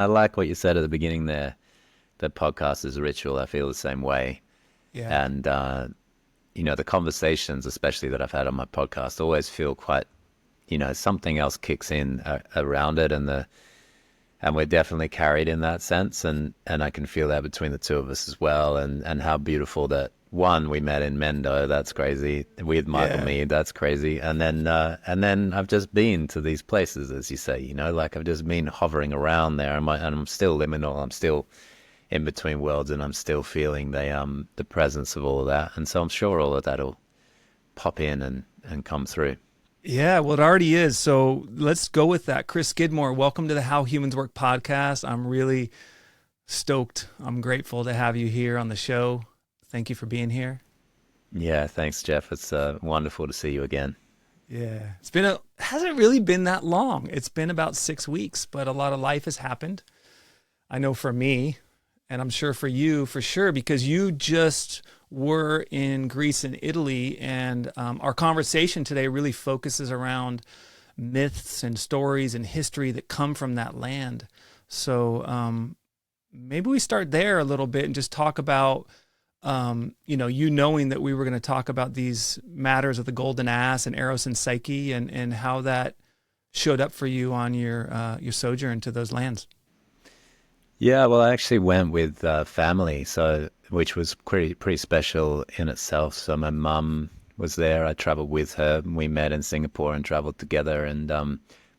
I like what you said at the beginning there. The podcast is a ritual. I feel the same way. Yeah. And, the conversations, especially that I've had on my podcast, always feel quite, something else kicks in around it. And we're definitely carried in that sense. And I can feel that between the two of us as well. And how beautiful that one, we met in Mendo. That's crazy. With Michael Yeah. Mead. That's crazy. And then I've just been to these places, as you say, like I've just been hovering around there and I'm still liminal. I'm still in between worlds, and I'm still feeling the presence of all of that. And so I'm sure all of that'll pop in and come through. Yeah, well, it already is. So let's go with that. Chris Skidmore, welcome to the How Humans Work podcast. I'm really stoked. I'm grateful to have you here on the show. Thank you for being here. Yeah, thanks, Jeff. It's wonderful to see you again. Yeah. Hasn't really been that long. It's been about 6 weeks, but a lot of life has happened. I know for me, and I'm sure for you for sure, because you just were in Greece and Italy, and our conversation today really focuses around myths and stories and history that come from that land. So maybe we start there a little bit and just talk about, you knowing that we were going to talk about these matters of the golden ass and Eros and Psyche, and how that showed up for you on your sojourn to those lands. Yeah, well, I actually went with family, so which was pretty special in itself. So my mum was there. I traveled with her. We met in Singapore and traveled together. And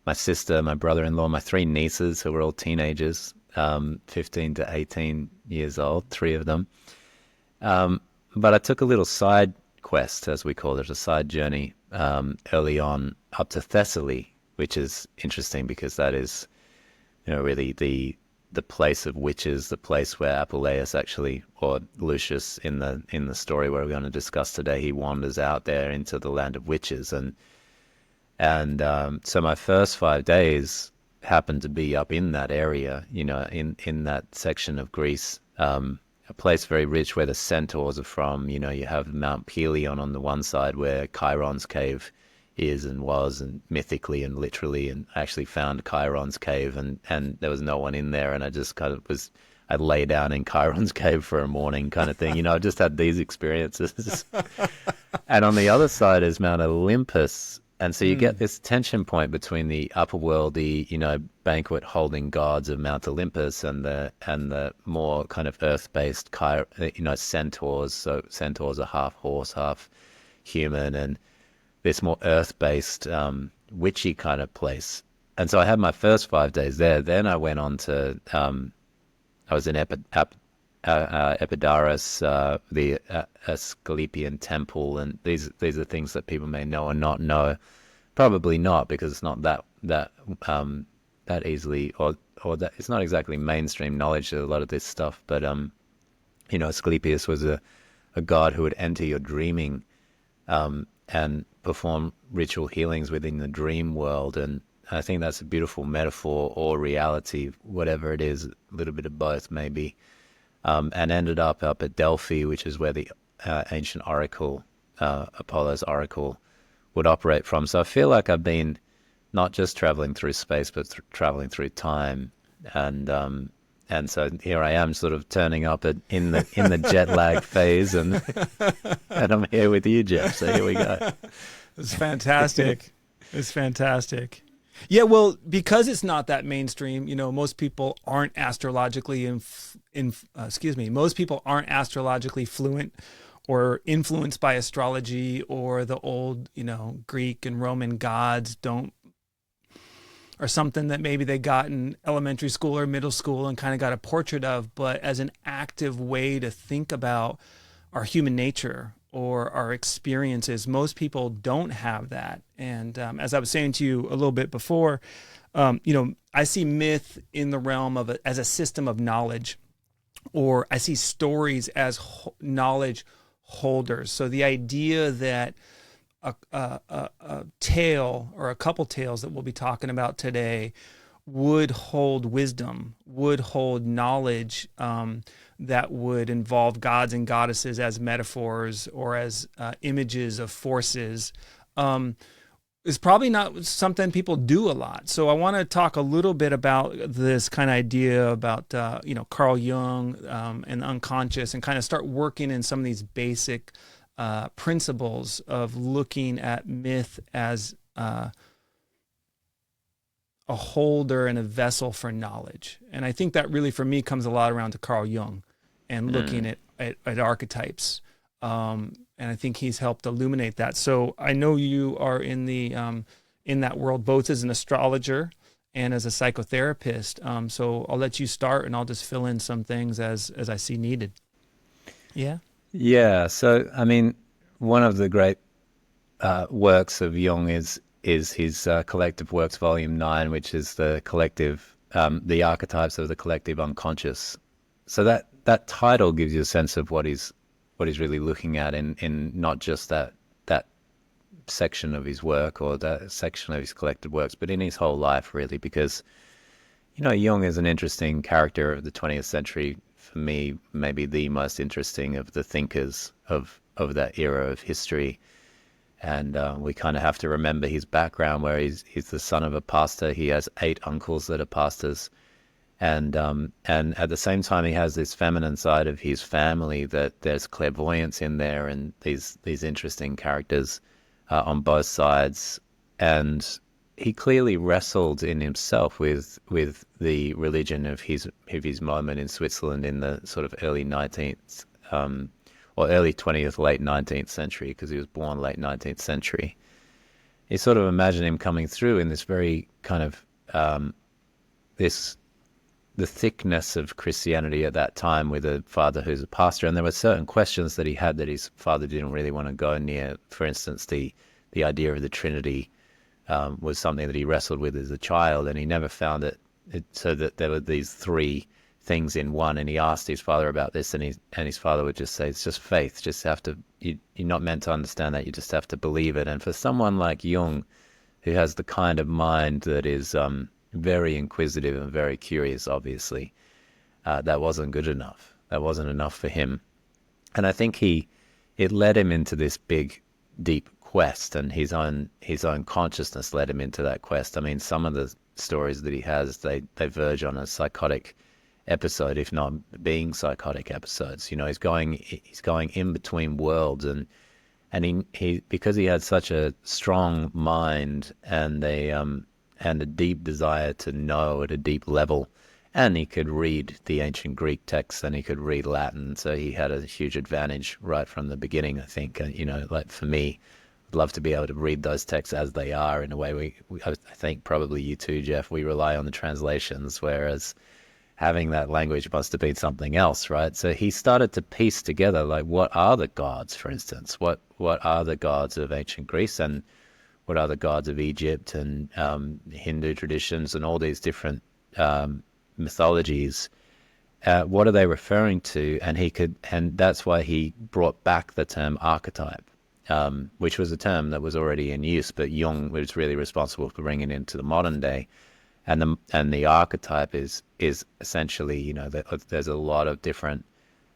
my sister, my brother-in-law, my three nieces, who were all teenagers, 15 to 18 years old, three of them. But I took a little side quest, as we call it, a side journey early on up to Thessaly, which is interesting because that is, really the place of witches, the place where Apuleius actually, or Lucius in the story where we're going to discuss today, he wanders out there into the land of witches, and so my first 5 days happened to be up in that area, in that section of Greece, a place very rich where the centaurs are from. You have Mount Pelion on the one side where Chiron's cave is and was, and mythically and literally, and I actually found Chiron's cave, and there was no one in there, and I just kind of I lay down in Chiron's cave for a morning kind of thing. I just had these experiences. And on the other side is Mount Olympus, and so you get Mm. this tension point between the upper world, the banquet holding gods of Mount Olympus, and the more kind of earth-based centaurs. So centaurs are half horse, half human, and this more earth-based, witchy kind of place. And so I had my first 5 days there. Then I went on to, I was in Epidaurus, the Asclepian temple, and these are things that people may know or not know. Probably not, because it's not that easily, or that it's not exactly mainstream knowledge, a lot of this stuff. But Asclepius was a god who would enter your dreaming, and perform ritual healings within the dream world. And I think that's a beautiful metaphor, or reality, whatever it is, a little bit of both maybe. And ended up at Delphi, which is where the ancient oracle, Apollo's oracle, would operate from. So I feel like I've been not just traveling through space, but traveling through time. And so here I am, sort of turning up in the jet lag phase, and I'm here with you, Jeff. So here we go. It's fantastic. It's fantastic. Yeah, well, because it's not that mainstream, most people aren't astrologically most people aren't astrologically fluent or influenced by astrology, or the old, Greek and Roman gods don't, or something that maybe they got in elementary school or middle school and kind of got a portrait of, but as an active way to think about our human nature or our experiences. Most people don't have that. And as I was saying to you a little bit before, I see myth in the realm of as a system of knowledge, or I see stories as knowledge holders. So the idea that a tale, or a couple tales that we'll be talking about today, would hold wisdom, would hold knowledge, that would involve gods and goddesses as metaphors, or as images of forces, is probably not something people do a lot. So I want to talk a little bit about this kind of idea about, Carl Jung, and the unconscious, and kind of start working in some of these basic principles of looking at myth as a holder and a vessel for knowledge. And I think that really, for me, comes a lot around to Carl Jung and looking Mm. at archetypes. And I think he's helped illuminate that. So I know you are in that world, both as an astrologer and as a psychotherapist. So I'll let you start, and I'll just fill in some things as I see needed. Yeah. Yeah. So, I mean, one of the great works of Jung is his collective works, Volume 9, which is the collective, the archetypes of the collective unconscious. So that title gives you a sense of what he's really looking at in not just that section of his work or that section of his collected works, but in his whole life, really, because Jung is an interesting character of the 20th century. For me, maybe the most interesting of the thinkers of that era of history. And we kind of have to remember his background, where he's the son of a pastor. He has 8 uncles that are pastors, and at the same time he has this feminine side of his family, that there's clairvoyance in there, and these interesting characters on both sides. And he clearly wrestled in himself with the religion of his moment in Switzerland in the sort of early 19th, or early 20th, late 19th century, because he was born late 19th century. You sort of imagine him coming through in this very kind of this the thickness of Christianity at that time, with a father who's a pastor, and there were certain questions that he had that his father didn't really want to go near. For instance, the idea of the Trinity was something that he wrestled with as a child, and he never found it so that there were these 3 things in one. And he asked his father about this, and his father would just say, it's just faith. Just have to, you're not meant to understand that. You just have to believe it. And for someone like Jung, who has the kind of mind that is very inquisitive and very curious, obviously, that wasn't good enough. That wasn't enough for him. And I think it led him into this big, deep quest, and his own consciousness led him into that quest. I mean, some of the stories that he has, they verge on a psychotic episode, if not being psychotic episodes. He's going in between worlds, and he because he had such a strong mind and a deep desire to know at a deep level, and he could read the ancient Greek texts and he could read Latin, so he had a huge advantage right from the beginning. I think, like for me, I'd love to be able to read those texts as they are. In a way, I think probably you too, Jeff, we rely on the translations, whereas having that language must have been something else, right? So he started to piece together, like, what are the gods, for instance? What are the gods of ancient Greece, and what are the gods of Egypt, and Hindu traditions, and all these different mythologies? What are they referring to? And that's why he brought back the term archetype, which was a term that was already in use, but Jung was really responsible for bringing it into the modern day. And the archetype is essentially, there's a lot of different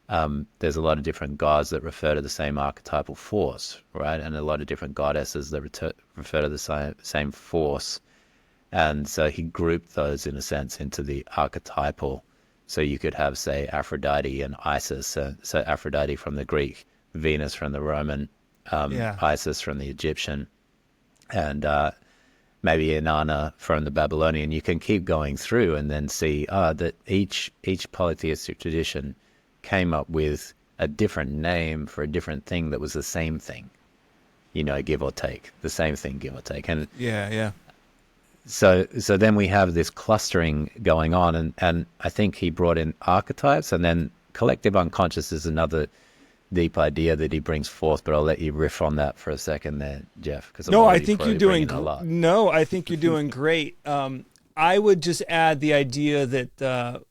gods that refer to the same archetypal force, right? And a lot of different goddesses that refer to the same force. And so he grouped those, in a sense, into the archetypal. So you could have, say, Aphrodite and Isis. So Aphrodite from the Greek, Venus from the Roman, Yeah. Isis from the Egyptian, and maybe Inanna from the Babylonian. You can keep going through and then see that each polytheistic tradition came up with a different name for a different thing that was the same thing, give or take, the same thing, give or take. And Yeah. so then we have this clustering going on, and I think he brought in archetypes, and then collective unconscious is another deep idea that he brings forth. But I'll let you riff on that for a second there, Jeff, because I'm No, I already think you're probably doing. bringing a lot. No, I think you're doing great. I would just add the idea that,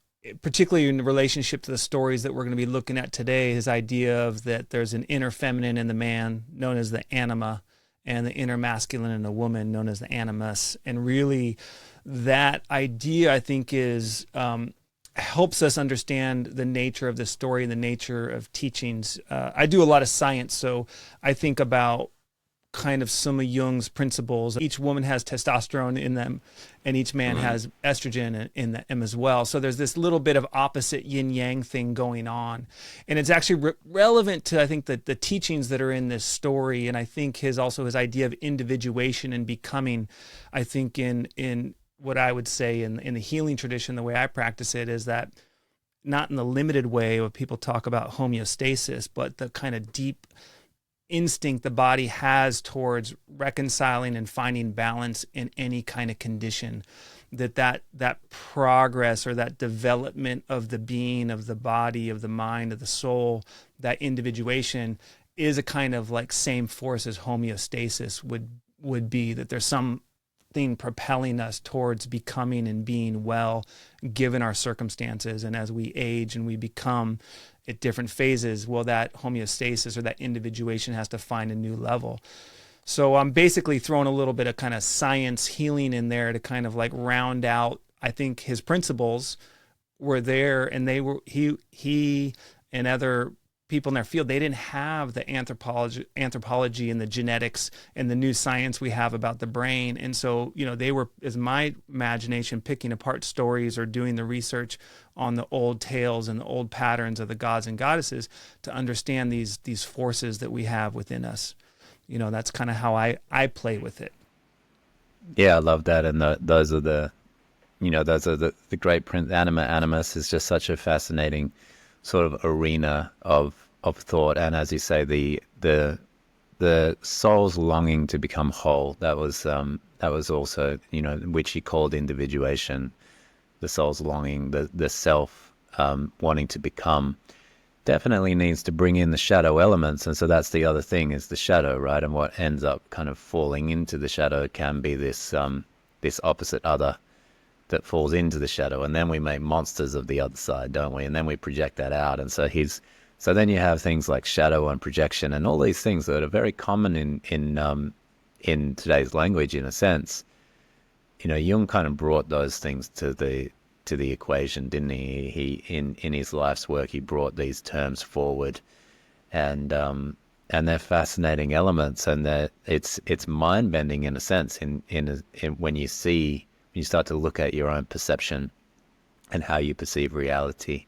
particularly in relationship to the stories that we're going to be looking at today, his idea of that there's an inner feminine in the man, known as the anima, and the inner masculine in the woman, known as the animus. And really, that idea, I think, is helps us understand the nature of the story and the nature of teachings. I do a lot of science, so I think about kind of some of Jung's principles. Each woman has testosterone in them, and each man has estrogen in them as well. So there's this little bit of opposite yin yang thing going on, and it's actually relevant to, I think, the teachings that are in this story. And I think his idea of individuation and becoming, I think in what I would say in the healing tradition, the way I practice it is that, not in the limited way where people talk about homeostasis, but the kind of deep instinct the body has towards reconciling and finding balance in any kind of condition, that progress or that development of the being, of the body, of the mind, of the soul, that individuation is a kind of like same force as homeostasis would be, that there's something propelling us towards becoming and being well given our circumstances. And as we age and we become at different phases, well, that homeostasis or that individuation has to find a new level. So I'm basically throwing a little bit of kind of science healing in there to kind of like round out, I think his principles were there, and he and other people in their field, they didn't have the anthropology and the genetics and the new science we have about the brain. And so, they were, as my imagination, picking apart stories or doing the research on the old tales and the old patterns of the gods and goddesses to understand these forces that we have within us. That's kind of how I play with it. Yeah, I love that. And those are the great print. Anima, animus is just such a fascinating sort of arena of thought. And as you say, the soul's longing to become whole, that was also, which he called individuation, the soul's longing, the self wanting to become, definitely needs to bring in the shadow elements. And so that's the other thing, is the shadow, right? And what ends up kind of falling into the shadow can be this opposite other that falls into the shadow, and then we make monsters of the other side, don't we? And then we project that out. And so then you have things like shadow and projection and all these things that are very common in today's language, in a sense. Jung kind of brought those things to the equation, didn't he? He in his life's work, he brought these terms forward, and they're fascinating elements, and it's mind bending in a sense. In when you start to look at your own perception and how you perceive reality,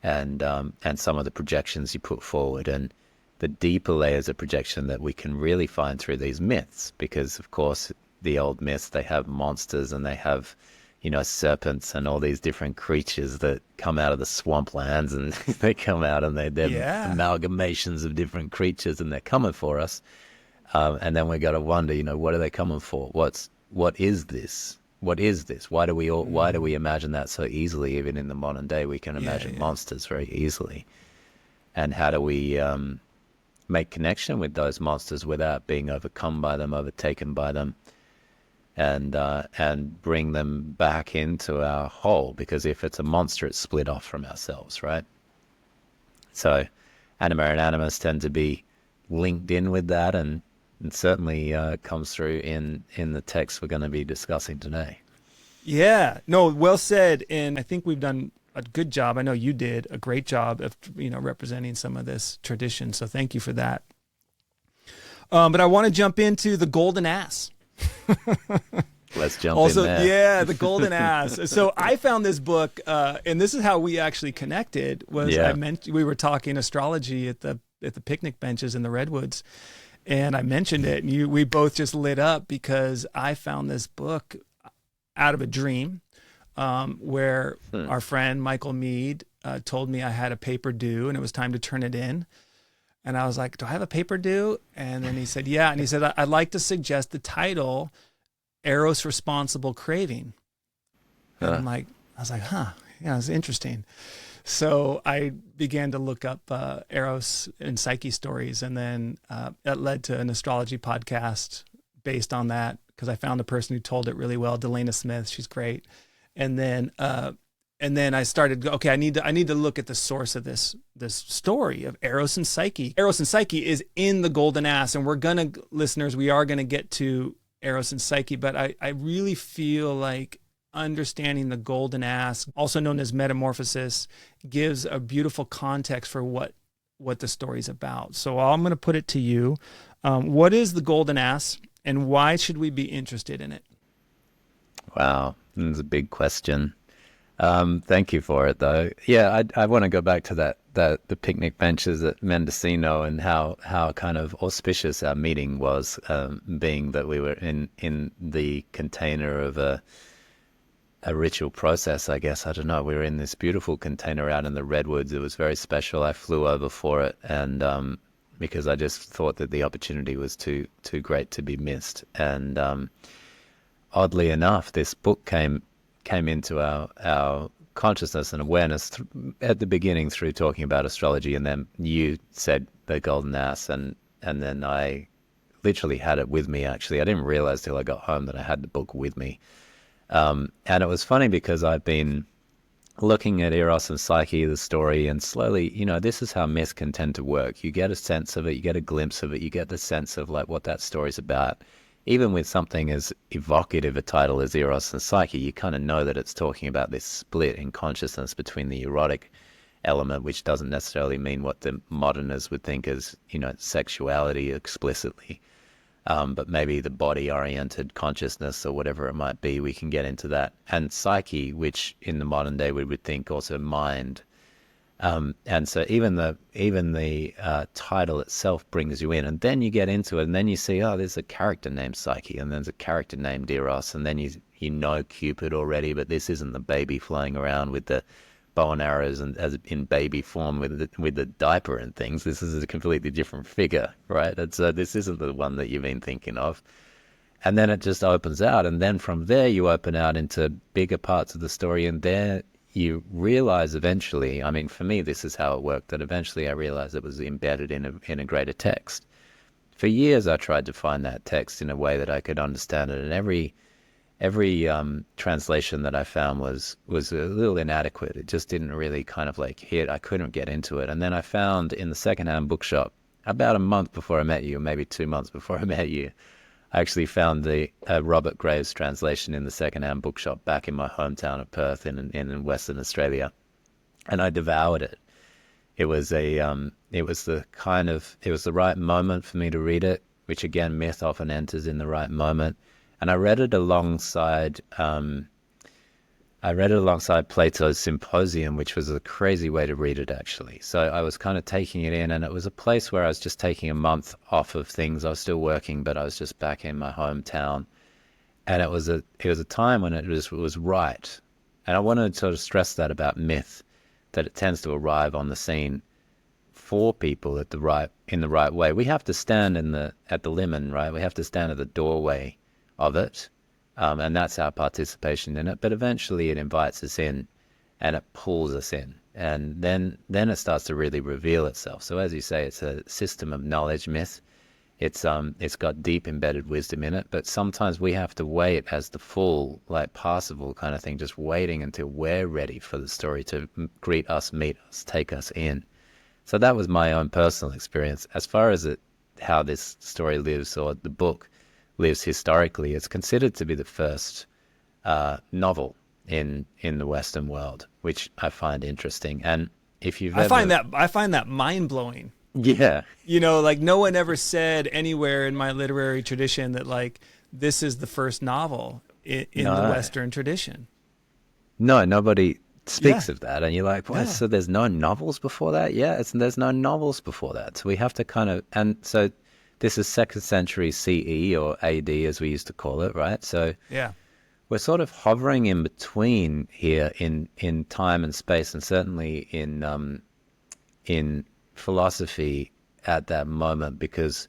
and some of the projections you put forward, and the deeper layers of projection that we can really find through these myths. Because, of course, the old myths, they have monsters, and they have, serpents and all these different creatures that come out of the swamplands, and they come out and they're amalgamations of different creatures, and they're coming for us. And then we got to wonder, what are they coming for? What is this? What is this? Why do we imagine that so easily? Even in the modern day, we can imagine monsters very easily. And how do we make connection with those monsters without being overcome by them, overtaken by them, and bring them back into our whole? Because if it's a monster, it's split off from ourselves, right? So anima and animus tend to be linked in with that, and certainly comes through in the text we're going to be discussing today. Yeah, no, well said. And I think we've done a good job. I know you did a great job of, representing some of this tradition. So thank you for that. But I want to jump into the golden ass. Let's jump in there. Yeah, the golden ass. So I found this book, and this is how we actually connected. We were talking astrology at the picnic benches in the redwoods. And I mentioned it, and we both just lit up because I found this book out of a dream, where our friend Michael Mead told me I had a paper due and it was time to turn it in. And I was like, do I have a paper due? And then he said, yeah. And he said, I'd like to suggest the title, Eros Responsible Craving. And I was like, yeah, it's interesting. So I began to look up Eros and Psyche stories, and then that led to an astrology podcast based on that, because I found a person who told it really well, Delana Smith. She's great. And then I started, okay, I need to look at the source of this story of Eros and Psyche. Eros and Psyche is in the Golden Ass, and listeners, we are gonna get to Eros and Psyche, but I really feel like understanding the golden ass, also known as metamorphosis, gives a beautiful context for what what the story's about. So I'm going to put it to you. What is the golden ass, and why should we be interested in it? Wow, that's a big question. Thank you for it, though. Yeah, I want to go back to the picnic benches at Mendocino and how kind of auspicious our meeting was, being that we were in the container of a ritual process, I guess. I don't know. We were in this beautiful container out in the redwoods. It was very special. I flew over for it, and because I just thought that the opportunity was too great to be missed. And oddly enough, this book came into our consciousness and awareness at the beginning through talking about astrology, and then you said the golden ass, and then I literally had it with me. Actually, I didn't realize till I got home that I had the book with me. And it was funny because I've been looking at Eros and Psyche, the story, and slowly, this is how myth can tend to work. You get a sense of it, you get a glimpse of it, you get the sense of like what that story's about. Even with something as evocative a title as Eros and Psyche, you kind of know that it's talking about this split in consciousness between the erotic element, which doesn't necessarily mean what the modernists would think as, sexuality explicitly. But maybe the body-oriented consciousness or whatever it might be, we can get into that. And psyche, which in the modern day we would think also mind. And so even the title itself brings you in, and then you get into it, and then you see, oh, there's a character named Psyche, and there's a character named Eros, and then you know Cupid already, but this isn't the baby flying around with the bow and arrows and as in baby form with the diaper and things. This is a completely different figure, right? And so this isn't the one that you've been thinking of. And then it just opens out, and then from there you open out into bigger parts of the story, and there you realize eventually, I mean, for me, this is how it worked, that eventually I realized it was embedded in a greater text. For years, I tried to find that text in a way that I could understand it, and every translation that I found was a little inadequate. It just didn't really kind of like hit. I couldn't get into it. And then I found in the secondhand bookshop, about a month before I met you, or maybe 2 months before I met you, I actually found the Robert Graves translation in the secondhand bookshop back in my hometown of Perth in Western Australia, and I devoured it. It was it was the right moment for me to read it, which again, myth often enters in the right moment, and I read it alongside Plato's Symposium, which was a crazy way to read it, actually. So I was kind of taking it in, and it was a place where I was just taking a month off of things. I was still working, but I was just back in my hometown. And it was a time when it was right. And I wanted to sort of stress that about myth, that it tends to arrive on the scene for people in the right way. We have to stand at the limon, right? We have to stand at the doorway of it. And that's our participation in it. But eventually it invites us in, and it pulls us in. And then it starts to really reveal itself. So as you say, it's a system of knowledge myth. It's got deep embedded wisdom in it, but sometimes we have to wait as the full, like Parsifal kind of thing, just waiting until we're ready for the story to greet us, meet us, take us in. So that was my own personal experience. As far as how this story lives, or the book lives historically, it's considered to be the first novel in the Western world, which I find interesting. And if you've I find that mind blowing. Yeah. Like no one ever said anywhere in my literary tradition that like this is the first novel in the Western tradition. No, nobody speaks of that. And you're like, what? Yeah. So there's no novels before that? Yeah, there's no novels before that. So we have to and so this is 2nd century CE, or AD as we used to call it, right? So yeah, we're sort of hovering in between here in time and space, and certainly in philosophy at that moment, because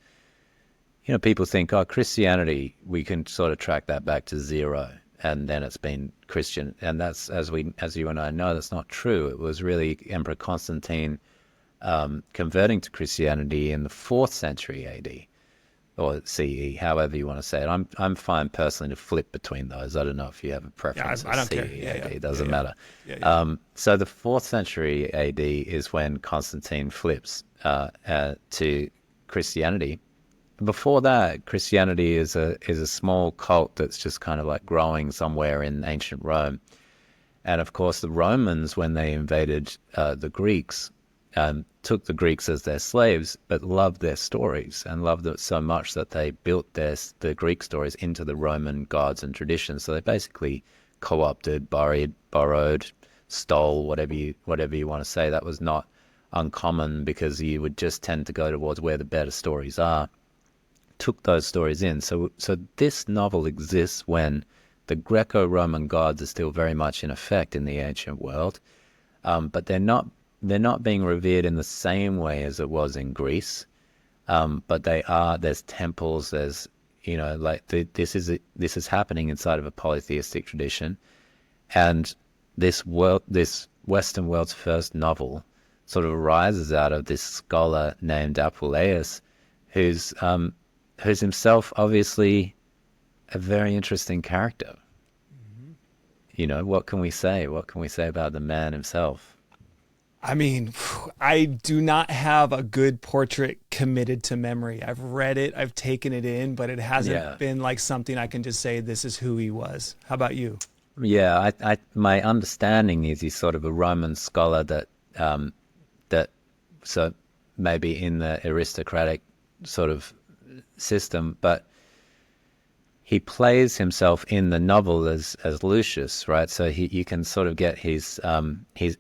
people think, oh, Christianity, we can sort of track that back to zero, and then it's been Christian, and that's as you and I know, that's not true. It was really Emperor Constantine converting to Christianity in the 4th century AD, or CE, however you want to say it. I'm fine personally to flip between those. I don't know if you have a preference. I don't CE, care. AD, it doesn't matter. Yeah. So the 4th century AD is when Constantine flips to Christianity. Before that, Christianity is a small cult that's just kind of like growing somewhere in ancient Rome. And of course, the Romans, when they invaded the Greeks, took the Greeks as their slaves, but loved their stories and loved it so much that they built the Greek stories into the Roman gods and traditions. So they basically co-opted, borrowed, stole, whatever you want to say. That was not uncommon because you would just tend to go towards where the better stories are. Took those stories in. So this novel exists when the Greco-Roman gods are still very much in effect in the ancient world, but they're not being revered in the same way as it was in Greece. But they are. There's temples. There's this is happening inside of a polytheistic tradition, and this Western world's first novel sort of arises out of this scholar named Apuleius, who's himself obviously a very interesting character. What can we say? What can we say about the man himself? I mean, I do not have a good portrait committed to memory. I've read it, I've taken it in, but it hasn't been like something I can just say, this is who he was. How about you? Yeah, my understanding is he's sort of a Roman scholar that so maybe in the aristocratic sort of system, but he plays himself in the novel as Lucius, right? So you can sort of get he's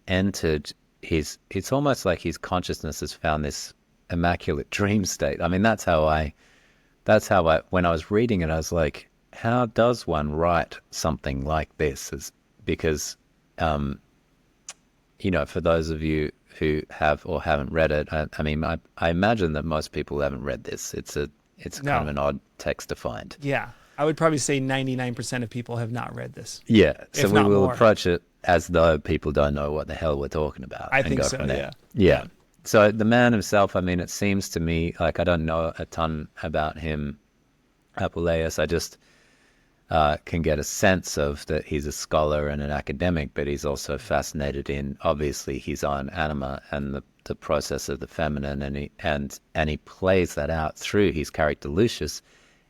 entered it's almost like his consciousness has found this immaculate dream state. I mean, that's how I when I was reading it, I was like, how does one write something like this? Because for those of you who have or haven't read it, I mean, I imagine that most people haven't read this. It's kind of an odd text to find. Yeah. I would probably say 99% of people have not read this. Yeah. So if we not will more. approach it as though people don't know what the hell we're talking about. I and think go so, from there. yeah. Yeah. So the man himself, I mean, it seems to me like I don't know a ton about him, Apuleius. I just can get a sense of that he's a scholar and an academic, but he's also fascinated in obviously his own anima and the process of the feminine, and he plays that out through his character Lucius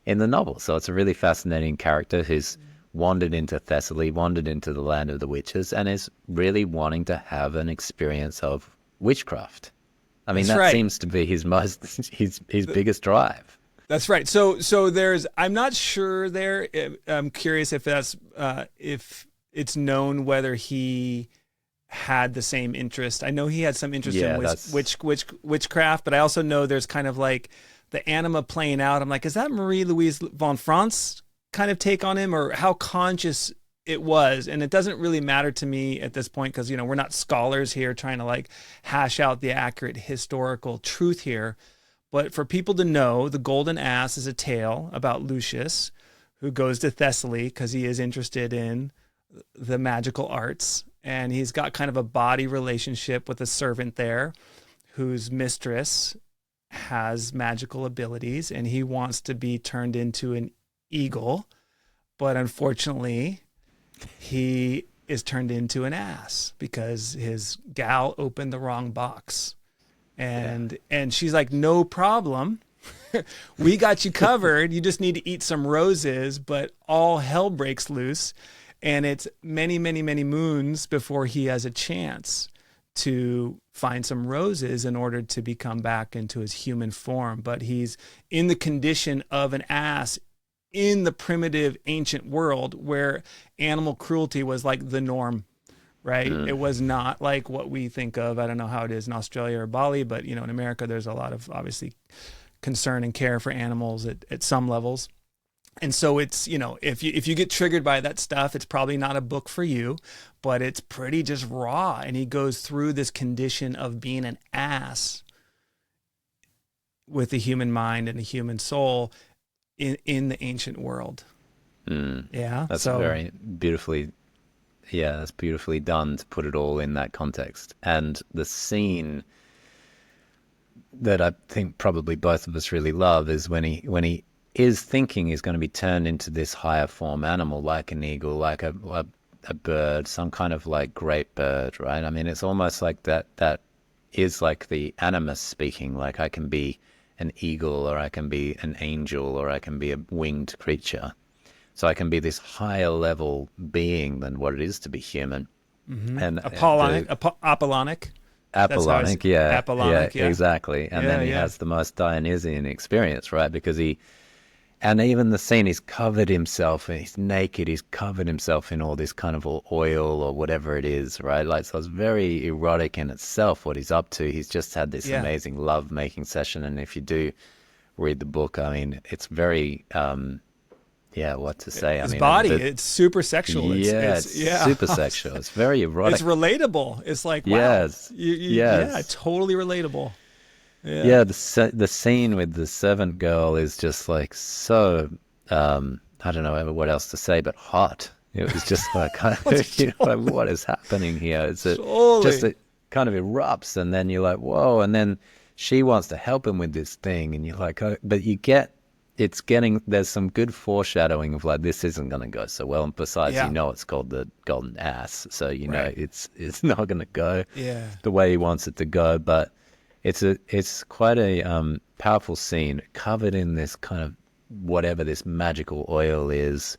in the novel. So it's a really fascinating character who's wandered into Thessaly, wandered into the land of the witches, and is really wanting to have an experience of witchcraft. I mean, That's that right. seems to be his biggest drive. That's right. So there's, I'm not sure there. I'm curious if if it's known whether he had the same interest. I know he had some interest Yeah, in that's witchcraft, but I also know there's kind of like the anima playing out. I'm like, is that Marie-Louise von France kind of take on him, or how conscious it was? And it doesn't really matter to me at this point because, we're not scholars here trying to like hash out the accurate historical truth here. But for people to know, the Golden Ass is a tale about Lucius, who goes to Thessaly because he is interested in the magical arts. And he's got kind of a body relationship with a servant there whose mistress has magical abilities, and he wants to be turned into an eagle. But unfortunately, he is turned into an ass because his gal opened the wrong box. And she's like, no problem. We got you covered. You just need to eat some roses, but all hell breaks loose. And it's many, many, many moons before he has a chance to find some roses in order to become back into his human form. But he's in the condition of an ass in the primitive ancient world where animal cruelty was like the norm. Right. It was not like what we think of. I don't know how it is in Australia or Bali, but, in America, there's a lot of obviously concern and care for animals at some levels. And so it's, if you get triggered by that stuff, it's probably not a book for you, but it's pretty just raw. And he goes through this condition of being an ass with a human mind and a human soul in the ancient world. Yeah. That's very beautifully. Yeah, that's beautifully done to put it all in that context. And the scene that I think probably both of us really love is when he is thinking he's going to be turned into this higher form animal, like an eagle, like a bird, some kind of like great bird, right? I mean, it's almost like that is like the animus speaking, like I can be an eagle, or I can be an angel, or I can be a winged creature. So I can be this higher level being than what it is to be human. Mm-hmm. And Apollonic. That's how Apollonic, yeah, yeah, Apollonic. Yeah. exactly. And Yeah. then he Yeah. has the most Dionysian experience, right? Because and even the scene, he's covered himself, and he's naked, he's covered himself in all this kind of oil or whatever it is, right? Like, so it's very erotic in itself, what he's up to. He's just had this Yeah. amazing love-making session, and if you do read the book, I mean, it's very, yeah, what to say? I His mean, body, it's super sexual. yeah, It's it's yeah. super sexual. It's very It's erotic. relatable. It's like, wow. Yes, Yeah, yes. totally relatable. Yeah. Yeah, the scene with the servant girl is just like so I don't know ever what else to say but hot. It was just like you know like, what is happening here? Just Totally. it kind of erupts and then you're like whoa, and then she wants to help him with this thing and you're like oh, but it's getting there's some good foreshadowing of like this isn't going to go so well, and besides Yeah. it's called the golden ass, so Right. it's not going to go Yeah. the way he wants it to go, but it's quite a powerful scene, covered in this kind of whatever this magical oil is.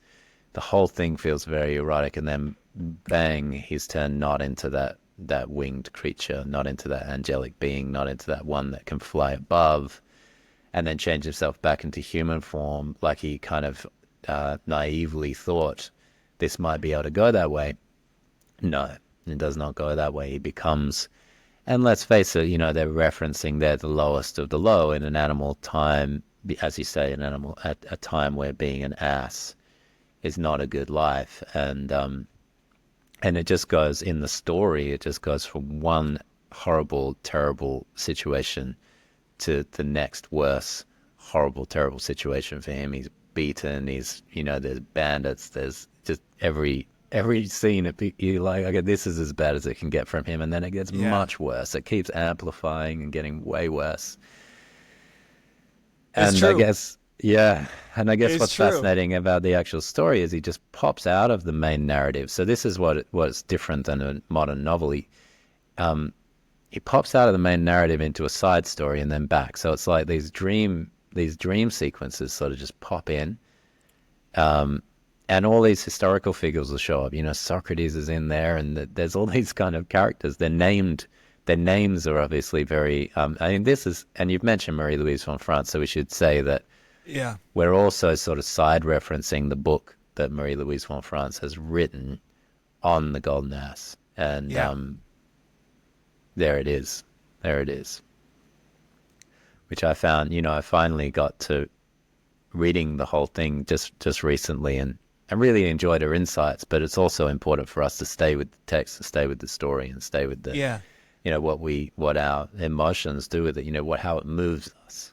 The whole thing feels very erotic, and then bang, he's turned not into that winged creature, not into that angelic being, not into that one that can fly above, and then change himself back into human form, like he kind of naively thought this might be able to go that way. No, it does not go that way. He becomes, and let's face it, they're referencing they're the lowest of the low in an animal time, as you say, an animal at a time where being an ass is not a good life. And it just goes in the story, it just goes from one horrible, terrible situation to the next worse, horrible, terrible situation for him. He's beaten, there's bandits, there's just every scene, you're like, okay, this is as bad as it can get from him, and then it gets Yeah. much worse. It keeps amplifying and getting way worse. It's And I true. guess, yeah, and I guess It's what's true. fascinating about the actual story is he just pops out of the main narrative. So this is what's different than a modern novel. He pops out of the main narrative into a side story and then back. So it's like these dream sequences sort of just pop in. And all these historical figures will show up. Socrates is in there, and there's all these kind of characters. They're named. Their names are obviously very. I mean, this is, and you've mentioned Marie-Louise von France, so we should say that Yeah. we're also sort of side referencing the book that Marie-Louise von France has written on the Golden Ass, and Yeah. there it is, which I found. I finally got to reading the whole thing just recently, and I really enjoyed her insights, but it's also important for us to stay with the text, to stay with the story, and stay with the, Yeah. what our emotions do with it, how it moves us.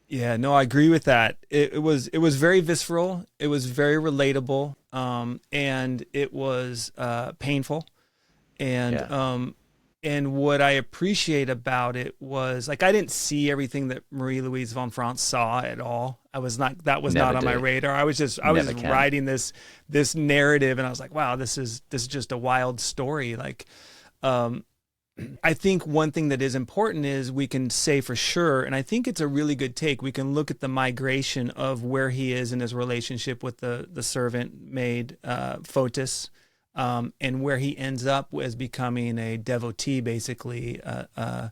Yeah, no, I agree with that. It was very visceral. It was very relatable, and it was painful. And Yeah, and what I appreciate about it was like I didn't see everything that Marie Louise von France saw at all. That was never not on my do, radar. I was never just can. writing this narrative, and I was like, wow, this is just a wild story. Like, um, I think one thing that is important is we can say for sure, and I think it's a really good take. We can look at the migration of where he is in his relationship with the servant maid Fotis, and where he ends up as becoming a devotee, basically a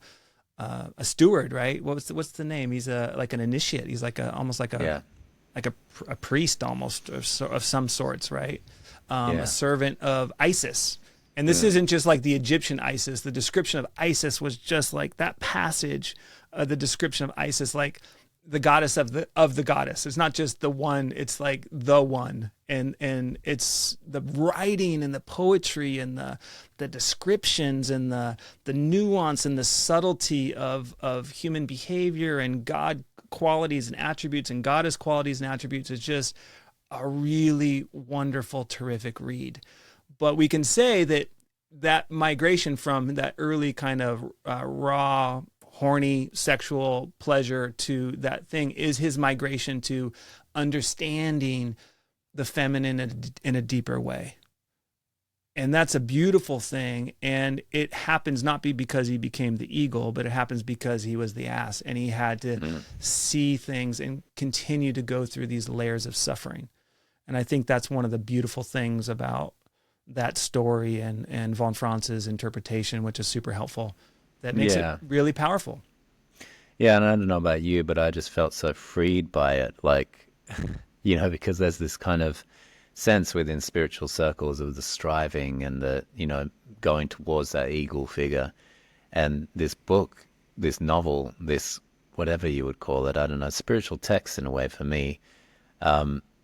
steward, right? What's the name? He's like an initiate. He's like almost like Yeah, a priest almost of some sorts, right? A yeah, servant of Isis. And this isn't just like the Egyptian Isis. The description of Isis was just like that passage, the description of Isis, like the goddess of the goddess. It's not just the one, it's like the one. And it's the writing and the poetry and the descriptions and the nuance and the subtlety of human behavior and God qualities and attributes and goddess qualities and attributes is just a really wonderful, terrific read. But we can say that migration from that early kind of raw, horny sexual pleasure to that thing is his migration to understanding the feminine in a deeper way. And that's a beautiful thing. And it happens not because he became the eagle, but it happens because he was the ass and he had to see things and continue to go through these layers of suffering. And I think that's one of the beautiful things about that story and von Franz's interpretation, which is super helpful. that makes it Yeah. really powerful. Yeah, and I don't know about you, but I just felt so freed by it. Like, because there's this kind of sense within spiritual circles of the striving and the, going towards that eagle figure. And this book, this novel, this whatever you would call it, I don't know, spiritual text in a way for me,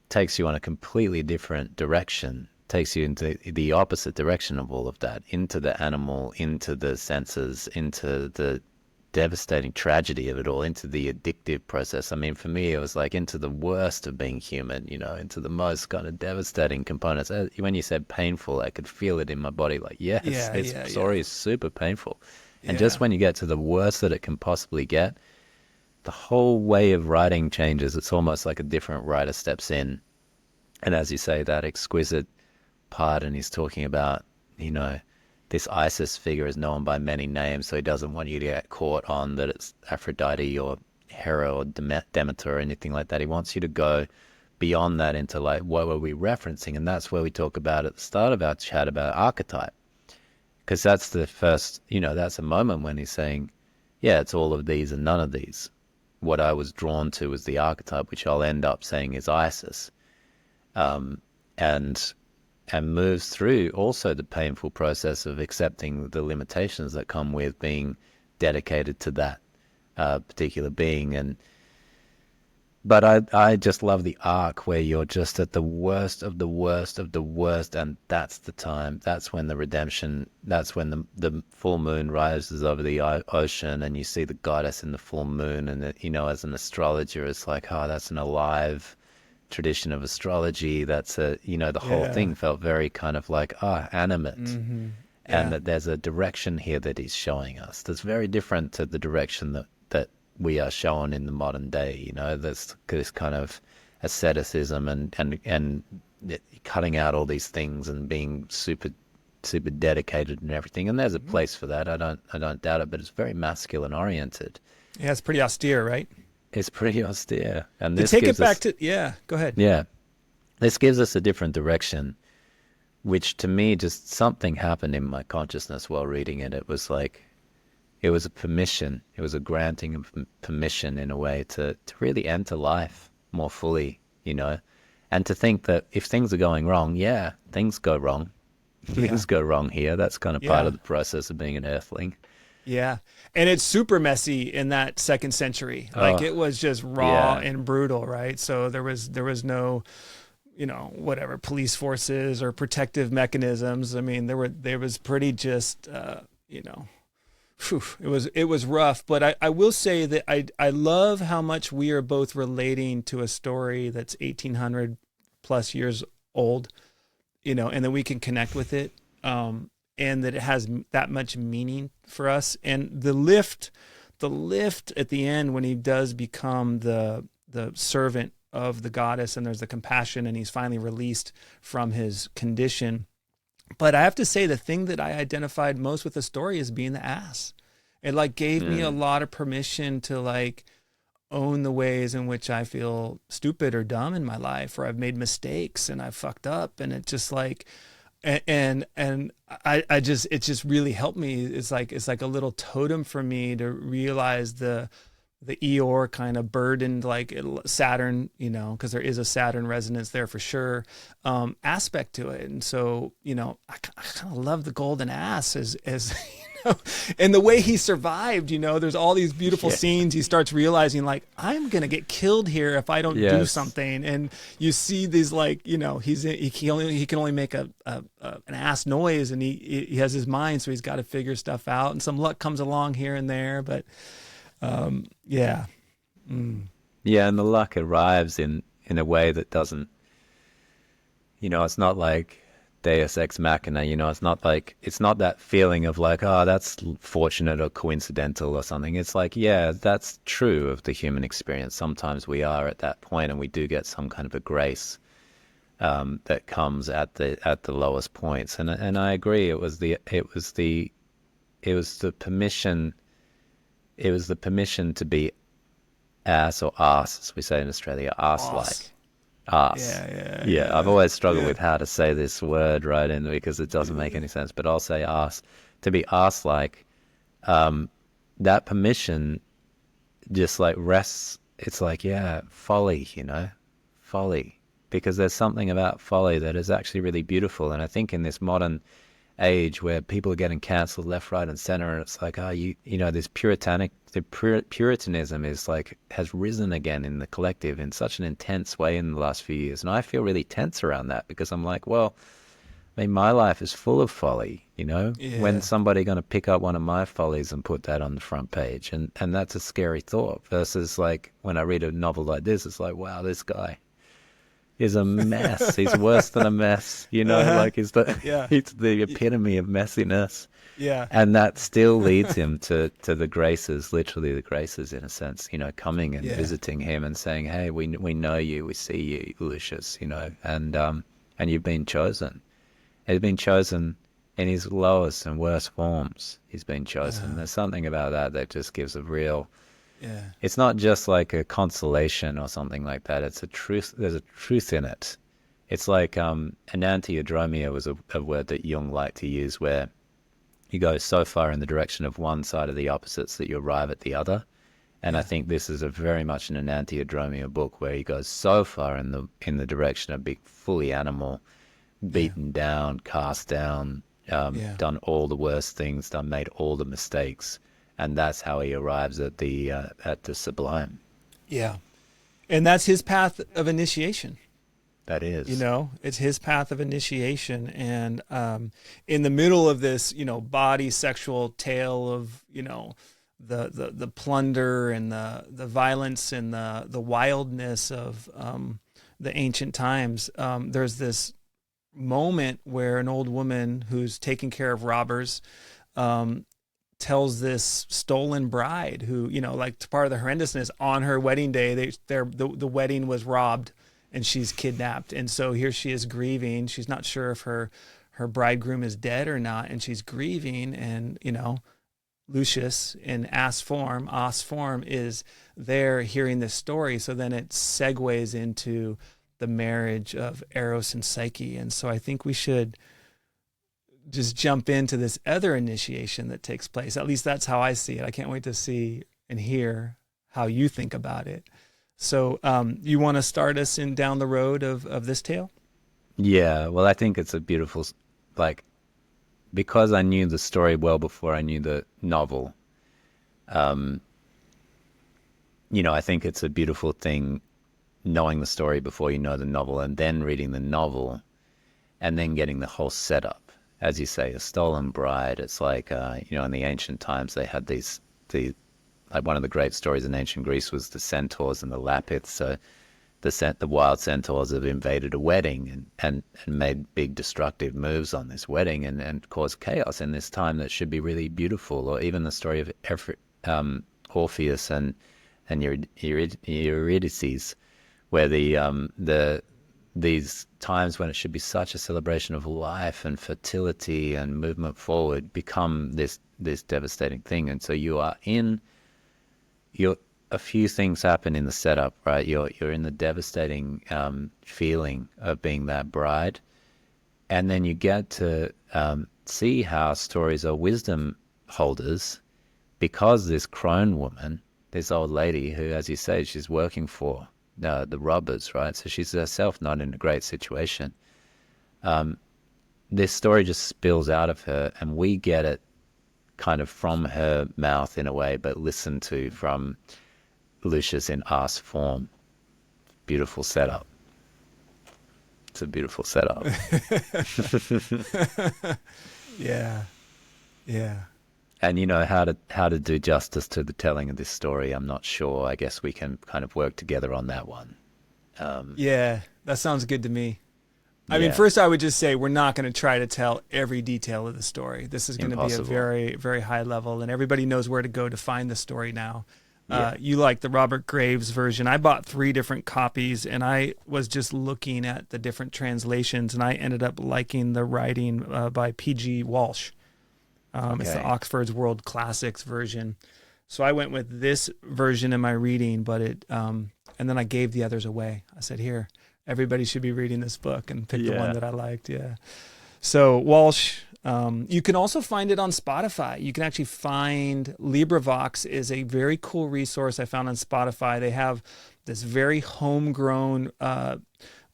takes you on a completely different direction, takes you into the opposite direction of all of that, into the animal, into the senses, into the devastating tragedy of it all, into the addictive process. I mean, for me, it was like into the worst of being human, into the most kind of devastating components. When you said painful, I could feel it in my body. Like, yes, Yeah, this yeah, yeah, story is super painful. And just yeah. when you get to the worst that it can possibly get, the whole way of writing changes. It's almost like a different writer steps in. And as you say, that exquisite part, and he's talking about, you know, this Isis figure is known by many names, so he doesn't want you to get caught on that it's Aphrodite or Hera or Demeter or anything like that. He wants you to go beyond that into like, what were we referencing? And that's where we talk about at the start of our chat about archetype. Because that's the first, that's a moment when he's saying, yeah, it's all of these and none of these. What I was drawn to was the archetype, which I'll end up saying is Isis. And and moves through also the painful process of accepting the limitations that come with being dedicated to that particular being. But I just love the arc where you're just at the worst of the worst of the worst, and that's the time. That's when the redemption. That's when the full moon rises over the ocean, and you see the goddess in the full moon. And as an astrologer, it's like, oh, that's an alive tradition of astrology. That's the whole Yeah. thing felt very kind of like animate, Mm-hmm. and Yeah. that there's a direction here that he's showing us that's very different to the direction that we are shown in the modern day. There's this kind of asceticism and cutting out all these things and being super super dedicated and everything. And there's a Mhm. place for that. I don't doubt it, but it's very masculine oriented. Yeah, it's pretty austere, right? It's pretty austere, and To this take it gives back us to, yeah, go ahead. yeah, this gives us a different direction, which to me just something happened in my consciousness while reading it. It was like it was a permission. It was a granting of permission in a way to really enter life more fully, and to think that if things are going wrong, yeah, things go wrong. Yeah. Things go wrong here. That's kind of part Yeah. of the process of being an earthling. Yeah. And it's super messy in that second century. Like Oh, it was just raw yeah. and brutal, right? So there was no, whatever, police forces or protective mechanisms. I mean, there was pretty just whew, it was rough, but I will say that I love how much we are both relating to a story that's 1800 plus years old, and that we can connect with it, and that it has that much meaning for us. And the lift at the end when he does become the servant of the goddess, and there's the compassion, and he's finally released from his condition. But I have to say, the thing that I identified most with the story is being the ass. It like gave me a Mm. lot of permission to like own the ways in which I feel stupid or dumb in my life, or I've made mistakes and I've fucked up, and it just like, and I just, it just really helped me. It's like a little totem for me to realize the Eeyore kind of burdened, like Saturn, because there is a Saturn resonance there for sure, aspect to it. And so, I kind of love the golden ass as and the way he survived. There's all these beautiful Yeah. scenes. He starts realizing like, I'm gonna get killed here if I don't do Yes. something. And you see these like, he can only make an ass noise, and he has his mind, so he's got to figure stuff out. And some luck comes along here and there, but yeah. Mm. Yeah, and the luck arrives in a way that doesn't, it's not like Deus ex machina, it's not that feeling of like, oh, that's fortunate or coincidental or something. It's like, yeah, that's true of the human experience. Sometimes we are at that point and we do get some kind of a grace that comes at the lowest points. And I agree, it was the permission to be ass or ass, as we say in Australia, Boss. ass-like. Ass. Yeah, yeah, Yeah, I've yeah, always struggled yeah. with how to say this word, right, and because it doesn't make any sense, but I'll say ass. To be ass-like, that permission just like rests. It's like, yeah, folly, folly. Because there's something about folly that is actually really beautiful. And I think in this modern age where people are getting cancelled left, right, and center, and it's like, oh, this Puritanism is like, has risen again in the collective in such an intense way in the last few years. And I feel really tense around that because I'm like, well, I mean, my life is full of folly, Yeah. When's somebody going to pick up one of my follies and put that on the front page? And that's a scary thought versus like when I read a novel like this, it's like, wow, this guy is a mess. He's worse than a mess, Uh-huh. like Yeah. he's the Y- epitome of messiness. Yeah. And that still leads him to the graces, literally the graces in a sense, coming and Yeah. visiting him and saying, hey, we know you, we see you, Lucius, and you've been chosen. He's been chosen in his lowest and worst forms. He's been chosen. There's something about that that just gives a real. Yeah. It's not just like a consolation or something like that. It's a truth. There's a truth in it. It's like enantiodromia was a word that Jung liked to use, where you go so far in the direction of one side of the opposites that you arrive at the other. And I Yeah. think this is a very much an enantiodromia book where he goes so far in the direction of being fully animal, Yeah. beaten down, cast down, Yeah. done all the worst things, made all the mistakes, and that's how he arrives at the sublime. Yeah. And that's his path of initiation. That is. It's his path of initiation. And in the middle of this, body sexual tale of, the plunder and the violence and the wildness of the ancient times, there's this moment where an old woman who's taking care of robbers tells this stolen bride who, like part of the horrendousness on her wedding day, the wedding was robbed and she's kidnapped. And so here she is grieving. She's not sure if her bridegroom is dead or not. And she's grieving. And, Lucius in As form is there hearing this story. So then it segues into the marriage of Eros and Psyche. And so I think we should just jump into this other initiation that takes place. At least that's how I see it. I can't wait to see and hear how you think about it. So you want to start us in down the road of this tale? Yeah, well, I think it's a beautiful, like, because I knew the story well before I knew the novel. Um, I think it's a beautiful thing knowing the story before you know the novel, and then reading the novel, and then getting the whole setup. As you say, a stolen bride. It's like, in the ancient times they had like one of the great stories in ancient Greece was the centaurs and the Lapiths. So the wild centaurs have invaded a wedding and made big destructive moves on this wedding and caused chaos in this time that should be really beautiful. Or even the story of Orpheus and Eurydice, where these times when it should be such a celebration of life and fertility and movement forward become this devastating thing. And so a few things happen in the setup, right? You're in the devastating feeling of being that bride, and then you get to see how stories are wisdom holders, because this crone woman, this old lady who, as you say, she's working for the robbers, right? So she's herself not in a great situation. This story just spills out of her, and we get it kind of from her mouth in a way, but listened to from Lucius in us form. Beautiful setup. It's a beautiful setup. Yeah. Yeah. And how to do justice to the telling of this story, I'm not sure. I guess we can kind of work together on that one. Yeah. That sounds good to me. I mean, Yeah, first I would just say we're not going to try to tell every detail of the story. This is going to be a impossible. very, very high level, and everybody knows where to go to find the story now. Yeah, You like the Robert Graves version. I bought 3 different copies, and I was just looking at the different translations, and I ended up liking the writing by P.G. Walsh. It's the okay. Oxford's World Classics version. So I went with this version in my reading, and then I gave the others away. I said, here, everybody should be reading this book, and picked the one Yeah. that I liked. Yeah. So Walsh, You can also find it on Spotify. You can actually find LibriVox is a very cool resource I found on Spotify. They have this very homegrown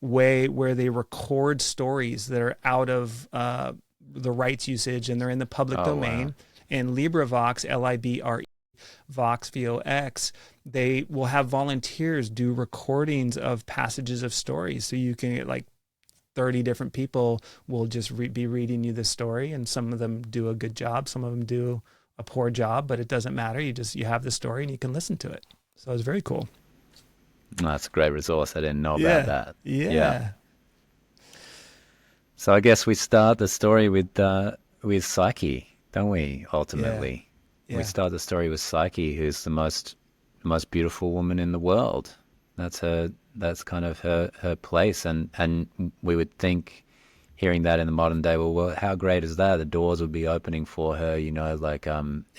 way where they record stories that are out of the rights usage and they're in the public Oh, wow. domain. And LibriVox, Libre, Vox, Vox, they will have volunteers do recordings of passages of stories. So you can get like 30 different people will just be reading you the story, and some of them do a good job, some of them do a poor job, but it doesn't matter. You have the story and you can listen to it. So it's very cool. That's a great resource. I didn't know about Yeah. that. Yeah. Yeah. So I guess we start the story with Psyche, don't we? Yeah. Ultimately, we Yeah. start the story with Psyche, who's the most beautiful woman in the world. That's her. That's kind of her place, and we would think, hearing that in the modern day, well, how great is that? The doors would be opening for her, like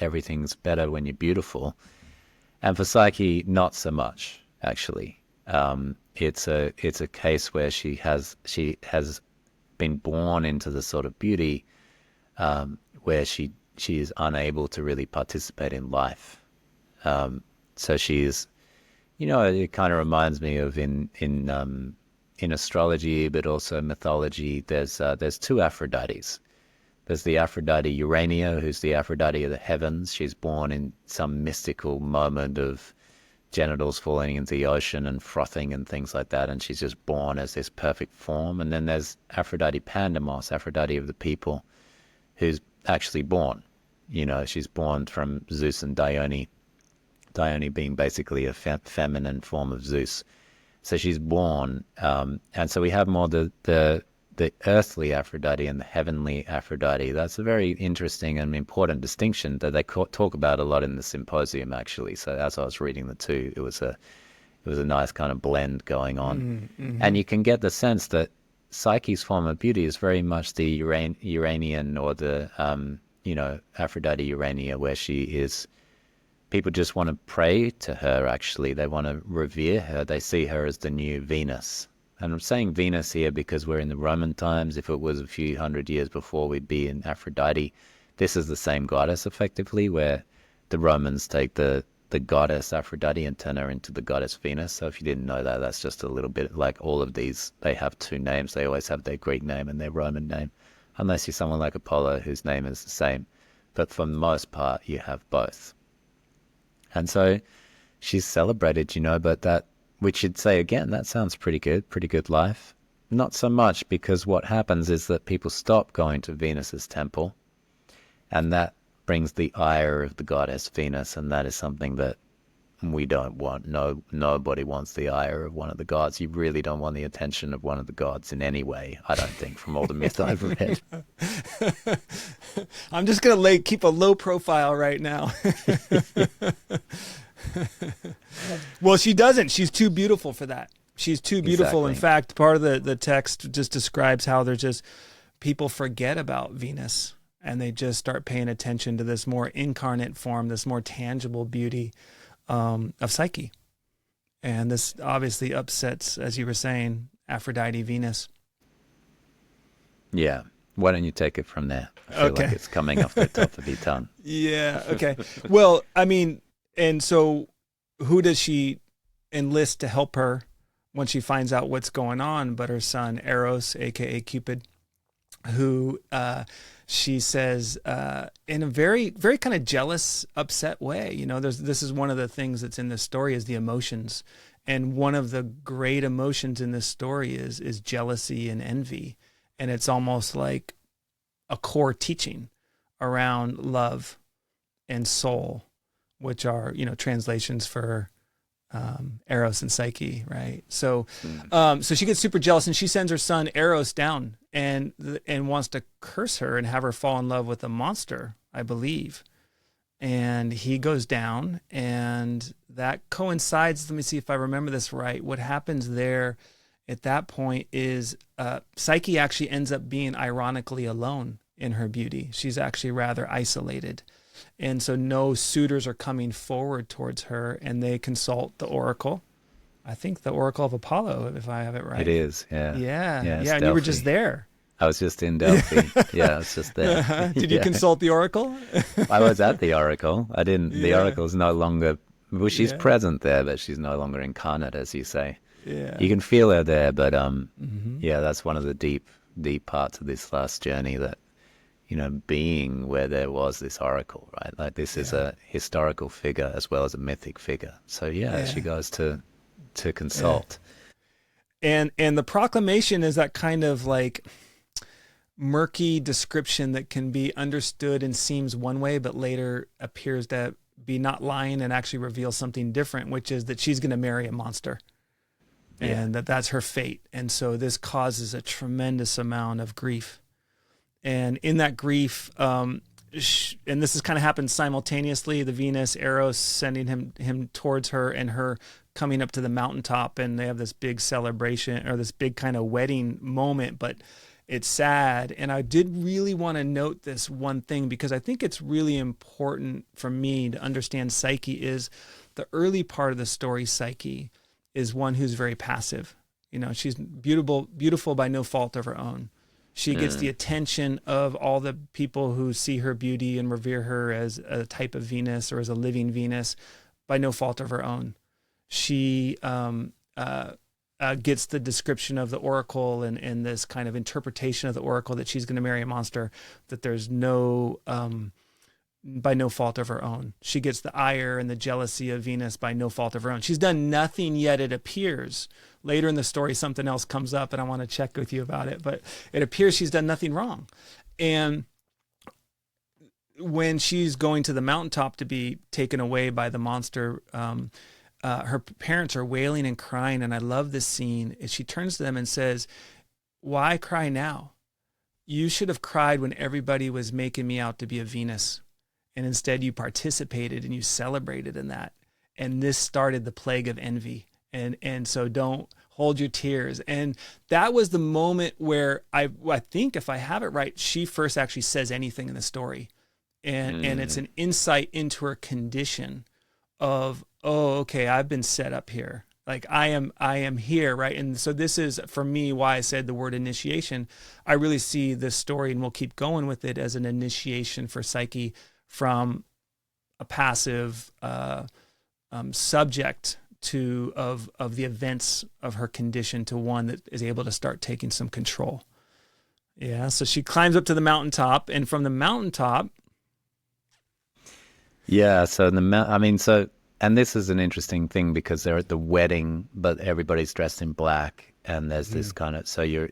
everything's better when you're beautiful. And for Psyche, not so much, actually. It's a case where she has been born into the sort of beauty where she is unable to really participate in life. So she's, it kind of reminds me of in astrology, but also mythology. There's two Aphrodites. There's the Aphrodite Urania, who's the Aphrodite of the heavens. She's born in some mystical moment of genitals falling into the ocean and frothing and things like that, and she's just born as this perfect form. And then there's Aphrodite Pandemos, Aphrodite of the people, who's actually born. She's born from Zeus and Dione. Dione being basically a feminine form of Zeus. So she's born, and so we have more the earthly Aphrodite and the heavenly Aphrodite. That's a very interesting and important distinction that they talk about a lot in the symposium, actually. So as I was reading the two, it was a nice kind of blend going on, and you can get the sense that Psyche's form of beauty is very much the Uranian or the Aphrodite Urania, where she is. People just want to pray to her, actually. They want to revere her. They see her as the new Venus. And I'm saying Venus here because we're in the Roman times. If it was a few hundred years before, we'd be in Aphrodite. This is the same goddess, effectively, where the Romans take the goddess Aphrodite and turn her into the goddess Venus. So if you didn't know that, that's just a little bit like all of these. They have two names. They always have their Greek name and their Roman name, unless you're someone like Apollo, whose name is the same. But for the most part, you have both. And so she's celebrated, but that, we should say again, that sounds pretty good life. Not so much, because what happens is that people stop going to Venus's temple, and that brings the ire of the goddess Venus, and that is something that we don't want. No, nobody wants the ire of one of the gods. You really don't want the attention of one of the gods in any way, I don't think, from all the myth I've read. I'm just going to keep a low profile right now. Well, she doesn't. She's too beautiful for that. She's too beautiful. Exactly. In fact, part of the text just describes how there's just people forget about Venus and they just start paying attention to this more incarnate form, this more tangible beauty of Psyche. And this obviously upsets, as you were saying, Aphrodite, Venus. Yeah. Why don't you take it from there? I feel like it's coming off the top of your tongue. Yeah. Okay. Well, I mean, and so who does she enlist to help her when she finds out what's going on but her son Eros, aka Cupid, who she says in a very, very kind of jealous, upset way. This is one of the things that's in this story is the emotions. And one of the great emotions in this story is jealousy and envy. And it's almost like a core teaching around love and soul, which are, translations for Eros and Psyche, right? So, so she gets super jealous and she sends her son Eros down and wants to curse her and have her fall in love with a monster, I believe. And he goes down, and that coincides. Let me see if I remember this right. What happens there at that point is Psyche actually ends up being ironically alone in her beauty. She's actually rather isolated. And so no suitors are coming forward towards her, and they consult the oracle. I think the oracle of Apollo, if I have it right. It is, yeah. Yeah. Yeah, Yeah. And you were just there. I was just in Delphi. Yeah, I was just there. Did you Yeah. consult the oracle? I was at the Oracle. I didn't, the Yeah, Oracle's no longer, well, she's yeah, present there, but she's no longer incarnate, as you say. yeah. You can feel her there, but Hmm. yeah, that's one of the deep parts of this last journey that, being where there was this oracle, right? Like this is Yeah, a historical figure as well as a mythic figure. So yeah, she yeah, goes to yeah. consult. And the proclamation is that kind of like murky description that can be understood and seems one way, but later appears to be not lying and actually reveals something different, which is that she's going to marry a monster Yeah. and that's her fate. And so this causes a tremendous amount of grief. And in that grief, and this has kind of happened simultaneously, the Venus, Eros sending him towards her and her coming up to the mountaintop, and they have this big celebration or this big kind of wedding moment, but it's sad. And I did really want to note this one thing because I think it's really important for me to understand Psyche is the early part of the story. Psyche is one who's very passive. She's beautiful by no fault of her own. She gets the Mm, attention of all the people who see her beauty and revere her as a type of Venus or as a living Venus by no fault of her own. She gets the description of the oracle and this kind of interpretation of the oracle that she's going to marry a monster, that there's no, by no fault of her own. She gets the ire and the jealousy of Venus by no fault of her own. She's done nothing yet, it appears. Later in the story, something else comes up, and I want to check with you about it. But it appears she's done nothing wrong. And when she's going to the mountaintop to be taken away by the monster, her parents are wailing and crying. And I love this scene. She turns to them and says, "Why cry now? You should have cried when everybody was making me out to be a Venus. And instead you participated and you celebrated in that. And this started the plague of envy. And so don't hold your tears." And that was the moment where I think, if I have it right, she first actually says anything in the story. And it's mm, an insight into her condition of, oh, okay, I've been set up here. Like I am here, right? And so this is for me why I said the word initiation. I really see this story, and we'll keep going with it, as an initiation for Psyche from a passive subject of the events of her condition to one that is able to start taking some control. Yeah, so she climbs up to the mountaintop, and from the mountaintop, yeah. So I mean, and this is an interesting thing because they're at the wedding, but everybody's dressed in black, and there's this mm, kind of, so you're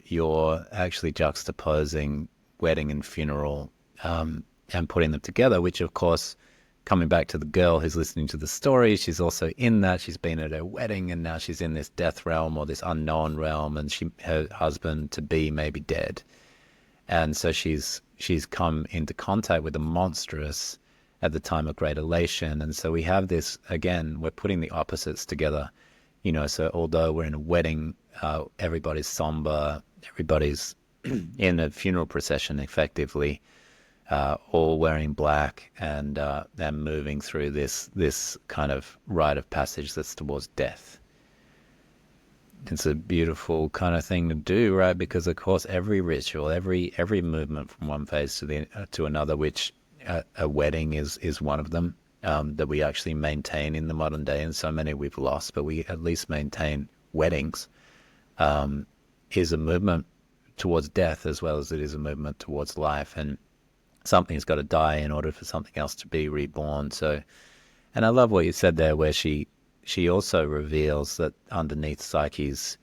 actually juxtaposing wedding and funeral, and putting them together, which of course, coming back to the girl who's listening to the story, she's also in that. She's been at her wedding, and now she's in this death realm or this unknown realm, and her husband to be may be dead, and so she's come into contact with the monstrous at the time of great elation. And so we have this, again, we're putting the opposites together, so although we're in a wedding, everybody's somber, everybody's in a funeral procession effectively, all wearing black, and moving through this kind of rite of passage that's towards death. It's a beautiful kind of thing to do, right? Because of course every ritual, every movement from one phase to another, which a wedding is one of them, that we actually maintain in the modern day, and so many we've lost, but we at least maintain weddings, is a movement towards death as well as it is a movement towards life. And something's got to die in order for something else to be reborn. So, and I love what you said there, where she also reveals that underneath Psyche's,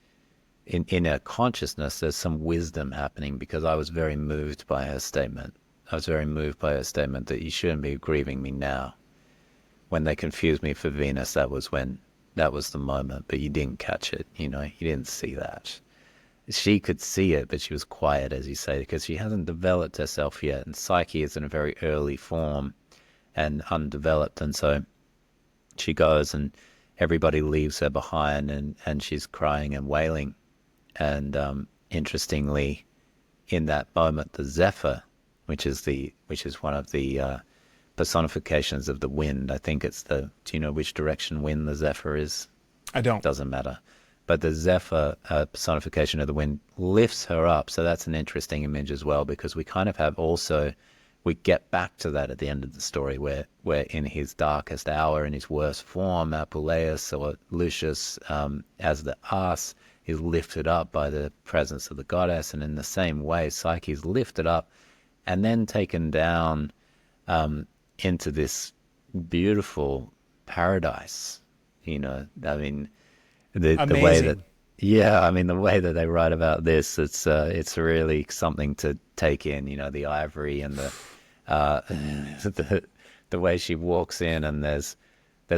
in her consciousness, there's some wisdom happening, because I was very moved by her statement. I was very moved by her statement that you shouldn't be grieving me now. When they confused me for Venus, that was the moment, but you didn't catch it, you didn't see that. She could see it, but she was quiet, as you say, because she hasn't developed herself yet, and Psyche is in a very early form and undeveloped, and so she goes and everybody leaves her behind, and she's crying and wailing. And interestingly, in that moment, the Zephyr, which is one of the personifications of the wind. I think it's do you know which direction wind the Zephyr is? I don't. Doesn't matter. but the zephyr, personification of the wind, lifts her up. So that's an interesting image as well, because we kind of have also, we get back to that at the end of the story, where in his darkest hour, in his worst form, Apuleius or Lucius, as the ass, is lifted up by the presence of the goddess. And in the same way, Psyche is lifted up and then taken down into this beautiful paradise. You know, I mean, the way that, Amazing. yeah, I mean, the way that they write about this, it's really something to take in. You know, the ivory and the the way she walks in, and there's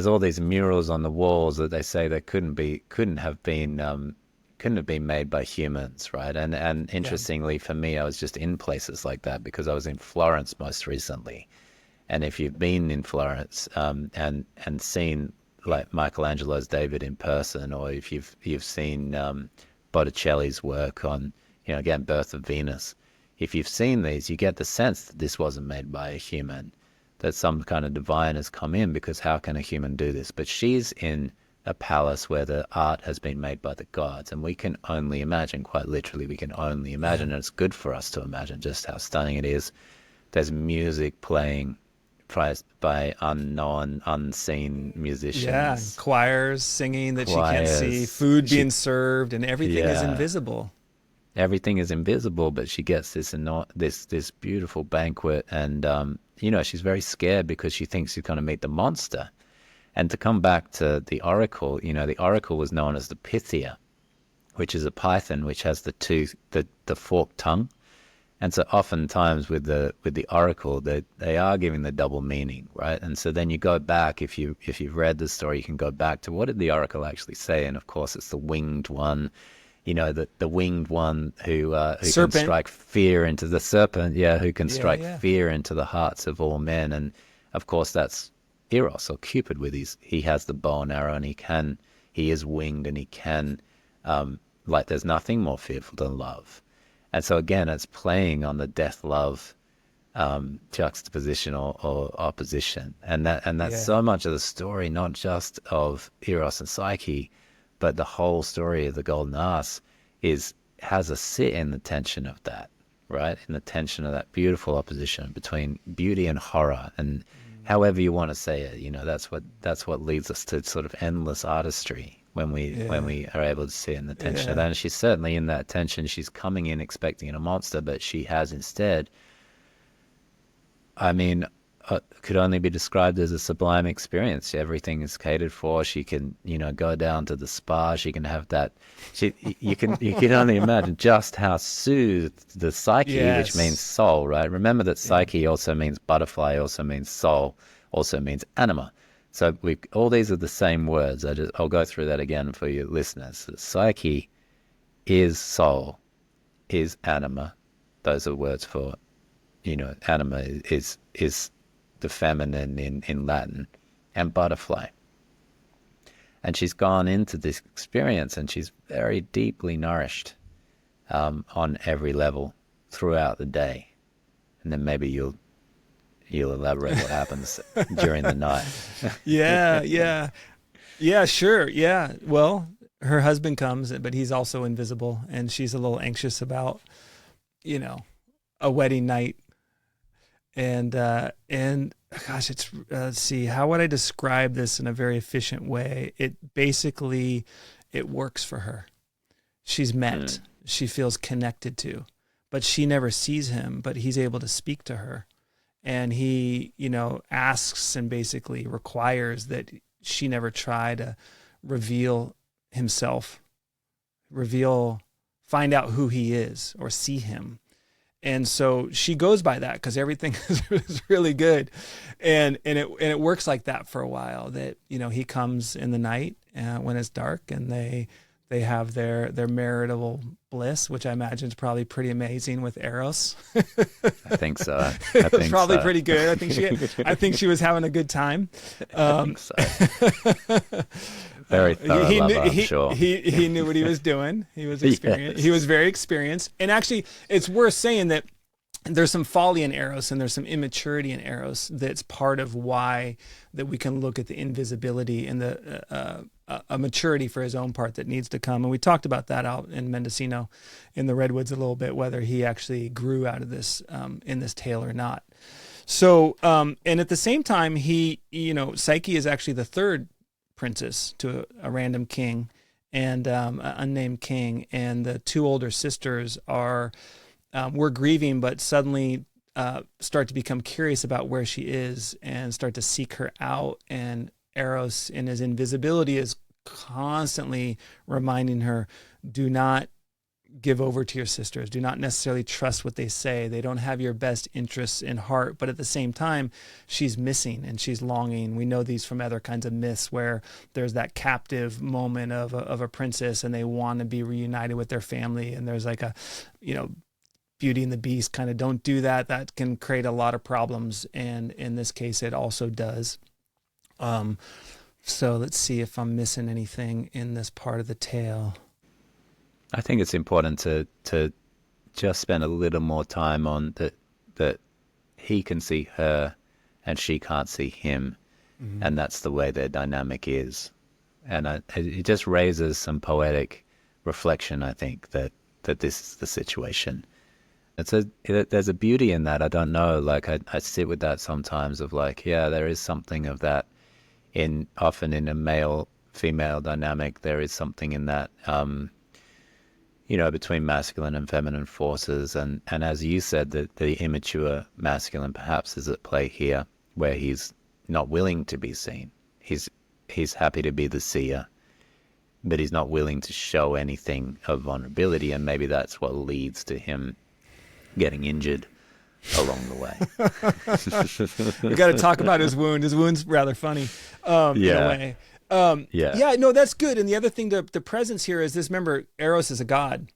all these murals on the walls that they say that couldn't have been made by humans, right? And Yeah. interestingly for me, I was just in places like that because I was in Florence most recently. And if you've been in Florence, and seen like Michelangelo's David in person, or if you've seen Botticelli's work on, you know, again, Birth of Venus, if you've seen these, you get the sense that this wasn't made by a human, that some kind of divine has come in, because how can a human do this? But she's in a palace where the art has been made by the gods, and we can only imagine, quite literally, we can only Yeah. imagine, and it's good for us to imagine just how stunning it is. There's music playing by unknown, unseen Yeah. musicians, Choirs singing that she can't see, choirs. food She, being served, and everything is yeah, invisible. everything is invisible, but she gets this beautiful banquet, and you know, she's very scared because she thinks she's going to meet the monster. And to come back to the oracle, you know, the oracle was known as the Pythia, which is a python which has the forked tongue. And so oftentimes with the oracle, they are giving the double meaning, right? And so then you go back, if you've read the story, you can go back to what did the oracle actually say? And of course it's the winged one, you know, the winged one who can Serpent. strike fear into the serpent, yeah, who can Yeah. strike Yeah. fear into the hearts of all men. And of course that's Eros or Cupid with he has the bow and arrow, and he is winged, and he can, like there's nothing more fearful than love. And so again, it's playing on the death love juxtaposition or opposition, and that's Yeah. so much of the story, not just of Eros and Psyche, but the whole story of the Golden Ass has a sit in the tension of that, right? In the tension of that beautiful opposition between beauty and horror, and however you want to say it, you know, that's what leads us to sort of endless artistry when Yeah. we are able to see it in the tension of Yeah. that. And she's certainly in that tension. She's coming in expecting a monster, but she has instead, I mean, could only be described as a sublime experience. Everything is catered for. She can, you know, go down to the spa. She can have that. You can only imagine just how soothed the psyche, which means Yes. soul, right? Remember that Yeah. psyche also means butterfly, also means soul, also means anima. So we all these are the same words. I'll go through that again for you listeners. Psyche is soul, is anima. Those are words for, you know, anima is the feminine in Latin, and butterfly. And she's gone into this experience, and she's very deeply nourished on every level throughout the day. And then maybe you'll elaborate what happens during the night. Yeah. Yeah. Yeah. Sure. Yeah. Well, her husband comes, but he's also invisible, and she's a little anxious about, you know, a wedding night. And gosh, it's let's see, how would I describe this in a very efficient way? It basically, it works for her. She's met, Mm, she feels connected to, but she never sees him, but he's able to speak to her. And he, you know, asks and basically requires that she never try to reveal himself, reveal, find out who he is or see him. And so she goes by that because everything is really good, and it works like that for a while. That, you know, he comes in the night when it's dark, and they have their marital bliss, which I imagine is probably pretty amazing with Eros. I think so. I It was think probably so. pretty good. I think she was having a good time. I think so. Uh, Very thorough he knew lover, I'm sure. he knew what he was doing. He was experienced. He Yes. was very experienced. And actually, it's worth saying that there's some folly in Eros, and there's some immaturity in Eros that's part of why that we can look at the invisibility and the a maturity for his own part that needs to come. And we talked about that out in Mendocino in the Redwoods a little bit, whether he actually grew out of this in this tale or not. So, and at the same time, Psyche is actually the third princess to a random king and an unnamed king. And the two older sisters were grieving, but suddenly start to become curious about where she is and start to seek her out. And Eros, in his invisibility, is constantly reminding her, do not give over to your sisters. Do not necessarily trust what they say. They don't have your best interests in heart. But at the same time, she's missing and she's longing. We know these from other kinds of myths where there's that captive moment of a princess and they want to be reunited with their family. And there's like a, Beauty and the Beast kind of don't do that. That can create a lot of problems. And in this case, it also does. So let's see if I'm missing anything in this part of the tale. I think it's important to just spend a little more time on that he can see her and she can't see him. Mm-hmm. And that's the way their dynamic is. And it just raises some poetic reflection, I think, that this is the situation. There's a beauty in that. I don't know, like I sit with that sometimes of like, yeah, there is something of that often in a male-female dynamic. There is something in that, between masculine and feminine forces. And as you said, the immature masculine perhaps is at play here, where he's not willing to be seen. He's happy to be the seer, but he's not willing to show anything of vulnerability. And maybe that's what leads to him getting injured along the way. We got to talk about his wound. His wound's rather funny, in a way. No, that's good. And the other thing, the presence here is this. Remember, Eros is a god,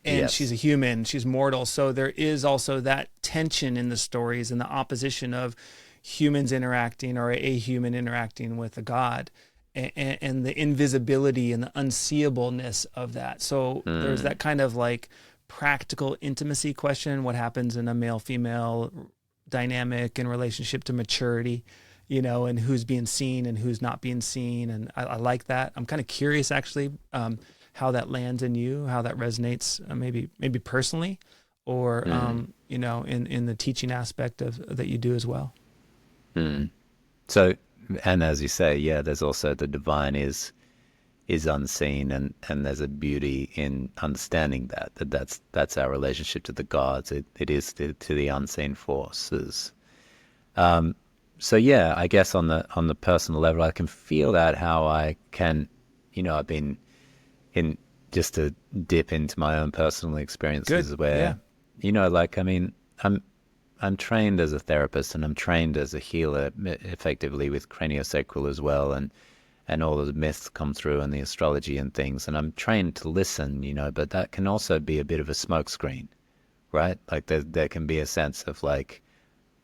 and she's a human. She's mortal. So there is also that tension in the stories and the opposition of humans interacting or a human interacting with a god, and the invisibility and the unseeableness of that. So there's that kind of like practical intimacy question. What happens in a male-female dynamic in relationship to maturity, and who's being seen and who's not being seen. And I like that. I'm kind of curious actually, how that lands in you, how that resonates, maybe personally or, in the teaching aspect of that you do as well. So, and as you say, there's also the divine is unseen, and there's a beauty in understanding that's our relationship to the gods. It is to the unseen forces. So I guess on the personal level, I can feel that, how I can, I've been in, just to dip into my own personal experiences. Good. Where, I'm trained as a therapist and I'm trained as a healer effectively with craniosacral as well. And all of the myths come through and the astrology and things. And I'm trained to listen, but that can also be a bit of a smokescreen, right? Like there can be a sense of like,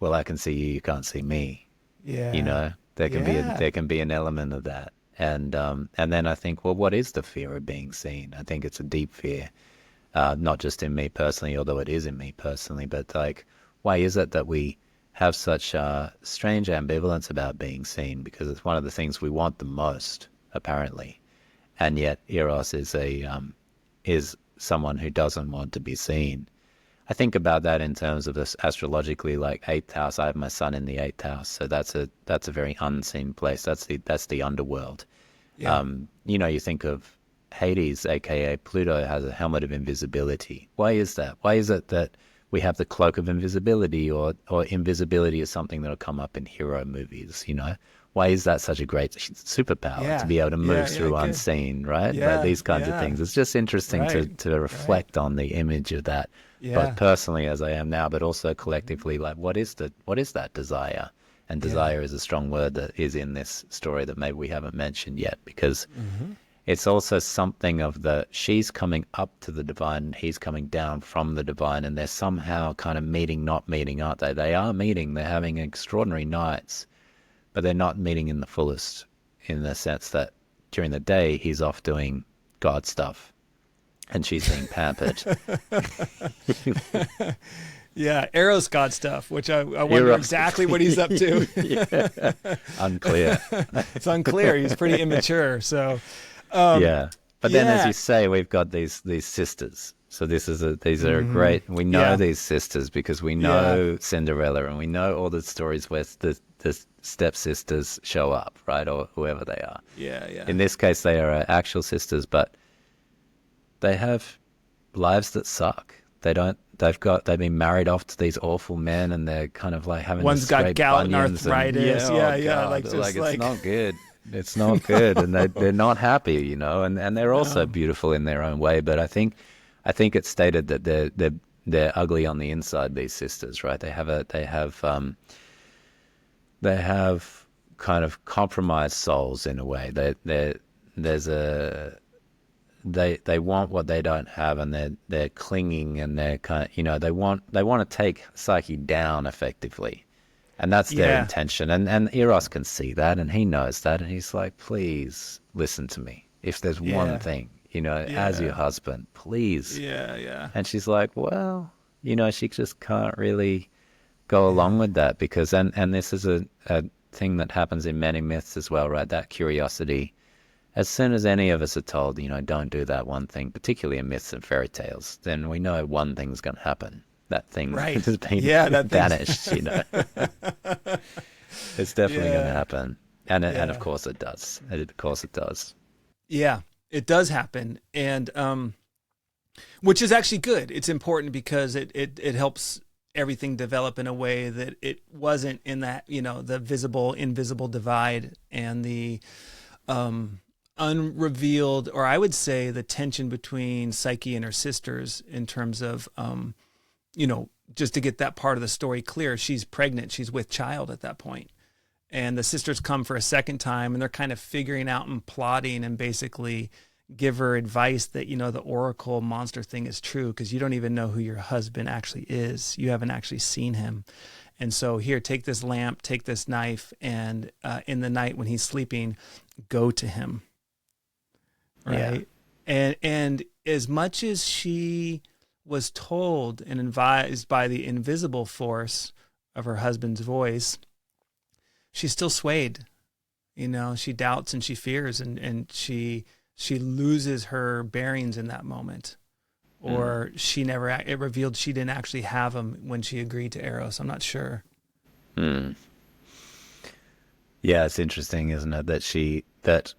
well, I can see you, you can't see me. Yeah. There can be an element of that. And then I think, well, what is the fear of being seen? I think it's a deep fear, not just in me personally, although it is in me personally, but like, why is it that we have such strange ambivalence about being seen? Because it's one of the things we want the most, apparently, and yet Eros is someone who doesn't want to be seen. I think about that in terms of this astrologically, like 8th house. I have my sun in the 8th house, so that's a very unseen place. That's the underworld. Yeah. You think of Hades, aka Pluto, has a helmet of invisibility. Why is that? Why is it that we have the cloak of invisibility, or invisibility is something that'll come up in hero movies, Why is that such a great superpower, to be able to move through unseen, right? Like these kinds of things. It's just interesting to reflect on the image of that, both personally as I am now, but also collectively, like what is that desire? And desire is a strong word that is in this story that maybe we haven't mentioned yet, because it's also something of she's coming up to the divine, he's coming down from the divine, and they're somehow kind of meeting, not meeting, aren't they? They are meeting, they're having extraordinary nights, but they're not meeting in the fullest, in the sense that during the day he's off doing God stuff and she's being pampered. Yeah, Eros God stuff, which I wonder Eros. exactly what he's up to. Yeah. Unclear. It's unclear. He's pretty immature. So, um, Yeah. But then, as you yeah, say, we've got these sisters. So these are great. We know yeah, these sisters because we yeah, know Cinderella, and we know all the stories where the stepsisters show up, right, or whoever they are. yeah, yeah, In this case, they are actual sisters, but they have lives that suck. They don't. They've been married off to these awful men, and they're kind of like having to one's got scrape gout and bunions, and yeah, arthritis. oh Yeah, yeah, god, like like just it's like not good. It's not good, and they're not happy, and they're also no. beautiful in their own way. But I think it's stated that they're ugly on the inside. These sisters, right? They have kind of compromised souls in a way. There's a they want what they don't have, and they're clinging, and they're kind of, they want to take Psyche down effectively, and that's their Yeah, intention. And Eros can see that, and he knows that, and he's like, please listen to me. If there's one yeah, thing, as your yeah, husband, please. yeah, yeah, And she's like, well, she just can't really go along yeah, with that, because and this is a thing that happens in many myths as well, right? That curiosity. As soon as any of us are told, don't do that one thing, particularly in myths and fairy tales, then we know one thing's going to happen. That thing right. has been Yeah, that thing's banished. It's definitely going to yeah, happen. And of yeah, course it does. Of course it does. yeah. It does happen, and which is actually good. It's important because it helps everything develop in a way that it wasn't in that, the visible invisible divide and the um unrevealed, or I would say the tension between Psyche and her sisters in terms of just to get that part of the story clear. She's pregnant, she's with child at that point, and the sisters come for a second time, and they're kind of figuring out and plotting and basically give her advice that, the oracle monster thing is true, because you don't even know who your husband actually is. You haven't actually seen him. And so here, take this lamp, take this knife, and in the night when he's sleeping, go to him. Yeah. Right. And as much as she was told and advised by the invisible force of her husband's voice, she's still swayed. She doubts and she fears, and she loses her bearings in that moment. Mm. Or it revealed she didn't actually have him when she agreed to Eros. I'm not sure. Mm. Yeah, it's interesting, isn't it, that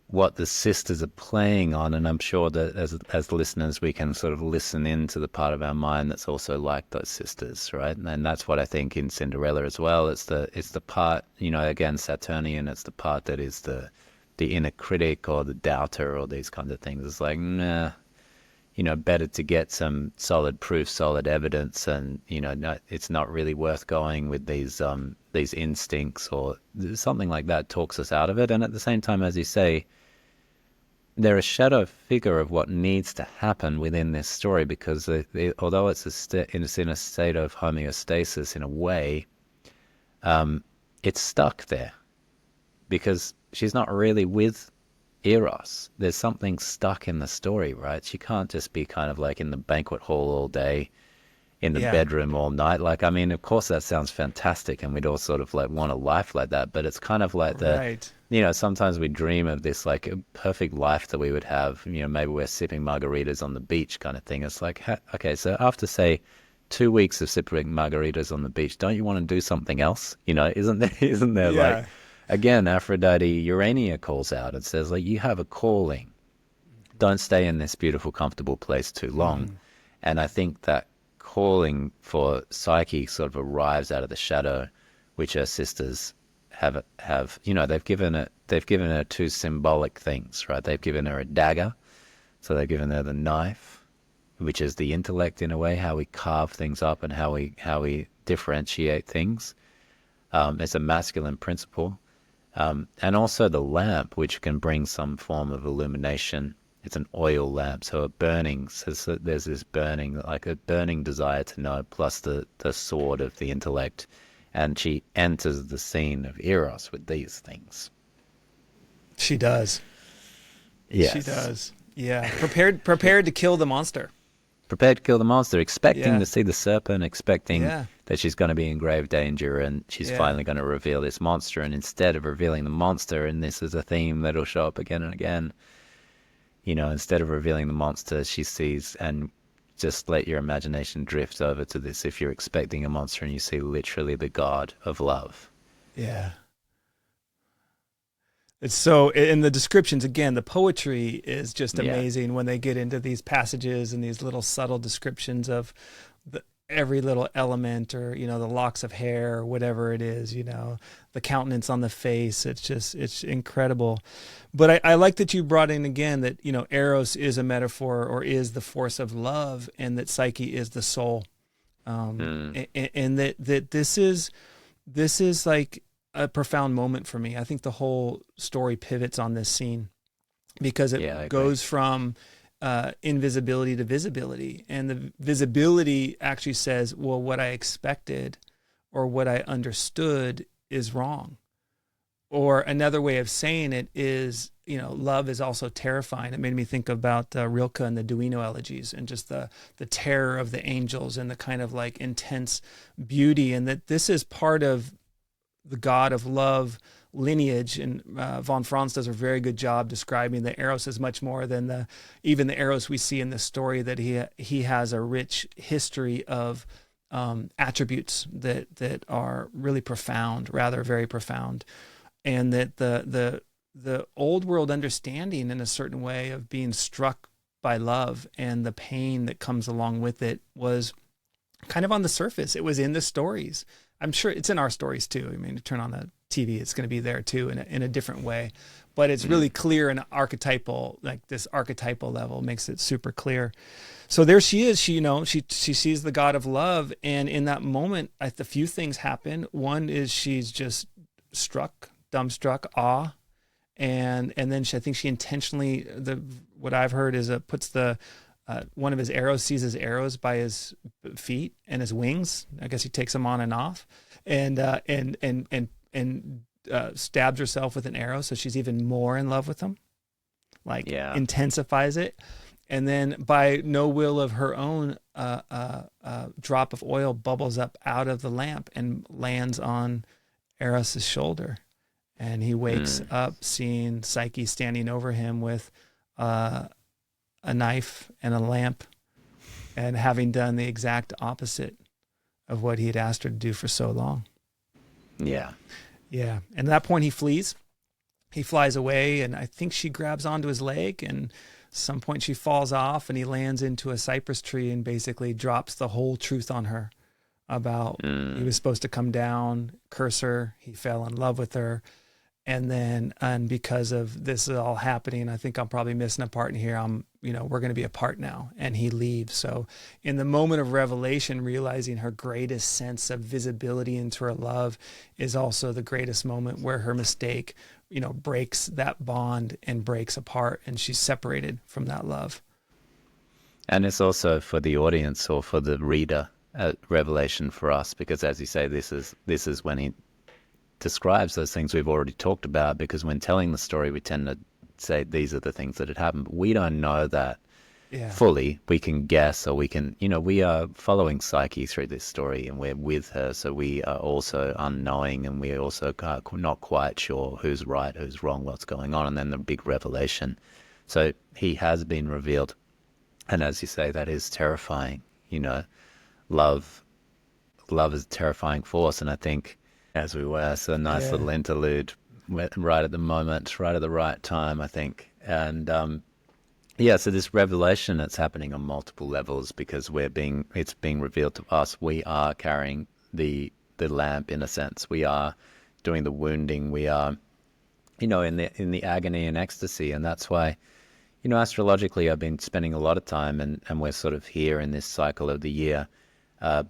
what the sisters are playing on, and I'm sure that as listeners we can sort of listen into the part of our mind that's also like those sisters, right? And that's what I think in Cinderella as well. It's the part, again, Saturnian. It's the part that is the inner critic or the doubter or these kinds of things. It's like, nah, better to get some solid proof, solid evidence, and no, it's not really worth going with these instincts or something like that. Talks us out of it. And at the same time, as you say, they're a shadow figure of what needs to happen within this story, because although it's in a state of homeostasis in a way, it's stuck there because she's not really with Eros. There's something stuck in the story, right? She can't just be kind of like in the banquet hall all day, in the Yeah. bedroom all night. Like, I mean, of course that sounds fantastic and we'd all sort of like want a life like that, but it's kind of like Right. sometimes we dream of this like a perfect life that we would have, maybe we're sipping margaritas on the beach kind of thing. It's like, okay, so after say 2 weeks of sipping margaritas on the beach, don't you want to do something else? Isn't there like, Yeah. again, Aphrodite, Urania calls out and says like, you have a calling. Don't stay in this beautiful, comfortable place too long. Mm-hmm. And I think that calling for Psyche sort of arrives out of the shadow, which her sisters have they've given her two symbolic things, right? They've given her a dagger, so they've given her the knife, which is the intellect in a way, how we carve things up and how we differentiate things. It's a masculine principle, and also the lamp, which can bring some form of illumination. It's an oil lamp, so it burning. So there's this burning, like a burning desire to know, plus the sword of the intellect. And she enters the scene of Eros with these things. She does. She Yes. does. Yeah. Prepared to kill the monster. prepared to kill the monster, expecting Yeah. to see the serpent, expecting Yeah. that she's going to be in grave danger and she's Yeah. finally going to reveal this monster. And instead of revealing the monster, and this is a theme that'll show up again and again, instead of revealing the monster, she sees, and just let your imagination drift over to this. If you're expecting a monster and you see literally the god of love. Yeah. It's so, in the descriptions, again, the poetry is just Yeah. amazing when they get into these passages and these little subtle descriptions of every little element, or, the locks of hair, or whatever it is, the countenance on the face. It's incredible. But I like that you brought in again that, Eros is a metaphor, or is the force of love, and that Psyche is the soul. Mm. And that this is like a profound moment for me. I think the whole story pivots on this scene because Yeah, I it agree. goes from invisibility to visibility. And the visibility actually says, well, what I expected or what I understood is wrong. Or another way of saying it is, love is also terrifying. It made me think about Rilke and the Duino elegies, and just the terror of the angels, and the kind of like intense beauty. And that this is part of the god of love lineage. And von Franz does a very good job describing that Eros is much more than even the Eros we see in the story, that he has a rich history of attributes that are really profound, rather very profound. And that the old world understanding, in a certain way, of being struck by love and the pain that comes along with it, was kind of on the surface. It was in the stories. I'm sure it's in our stories too. I mean, you turn on the TV, it's going to be there too, in a different way. But it's really clear in archetypal, like this archetypal level makes it super clear. So there she is. She sees the god of love, and in that moment, a few things happen. One is she's just dumbstruck, awe, and then I think she intentionally, what I've heard is puts one of his arrows, sees his arrows by his feet and his wings. I guess he takes them on and off, and stabs herself with an arrow, so she's even more in love with him, like Yeah. intensifies it. And then, by no will of her own, drop of oil bubbles up out of the lamp and lands on Eros's shoulder, and he wakes Mm. up seeing Psyche standing over him with a knife and a lamp, and having done the exact opposite of what he had asked her to do for so long. Yeah. Yeah. And at that point, he flees. He flies away, and I think she grabs onto his leg, and at some point she falls off, and he lands into a cypress tree and basically drops the whole truth on her about he was supposed to come down, curse her. He fell in love with her. And because of this is all happening, I think I'm probably missing a part in here. We're going to be apart now. And he leaves. So in the moment of revelation, realizing her greatest sense of visibility into her love is also the greatest moment where her mistake, breaks that bond and breaks apart, and she's separated from that love. And it's also for the audience or for the reader a revelation for us, because as you say, this is when he describes those things we've already talked about, because when telling the story, we tend to say these are the things that had happened, but we don't know that Yeah. fully. We can guess, or we can, we are following Psyche through this story, and we're with her, so we are also unknowing, and we also are not quite sure who's right, who's wrong, what's going on, and then the big revelation. So he has been revealed, and as you say, that is terrifying. Love is a terrifying force, and I think, as we were, so a nice Yeah. little interlude right at the moment, right at the right time, I think. And yeah, so this revelation that's happening on multiple levels, because it's being revealed to us. We are carrying the lamp, in a sense. We are doing the wounding. We are, in the agony and ecstasy, and that's why, astrologically, I've been spending a lot of time, and we're sort of here in this cycle of the year,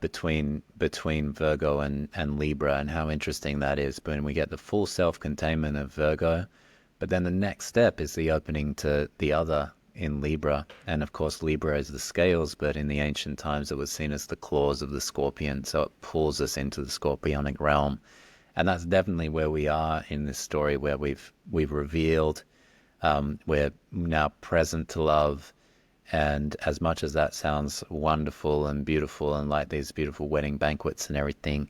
between Virgo and Libra, and how interesting that is. When we get the full self-containment of Virgo, but then the next step is the opening to the other in Libra. And of course, Libra is the scales, but in the ancient times it was seen as the claws of the scorpion, so it pulls us into the scorpionic realm. And that's definitely where we are in this story, where we've revealed, we're now present to love, And as much as that sounds wonderful and beautiful and like these beautiful wedding banquets and everything,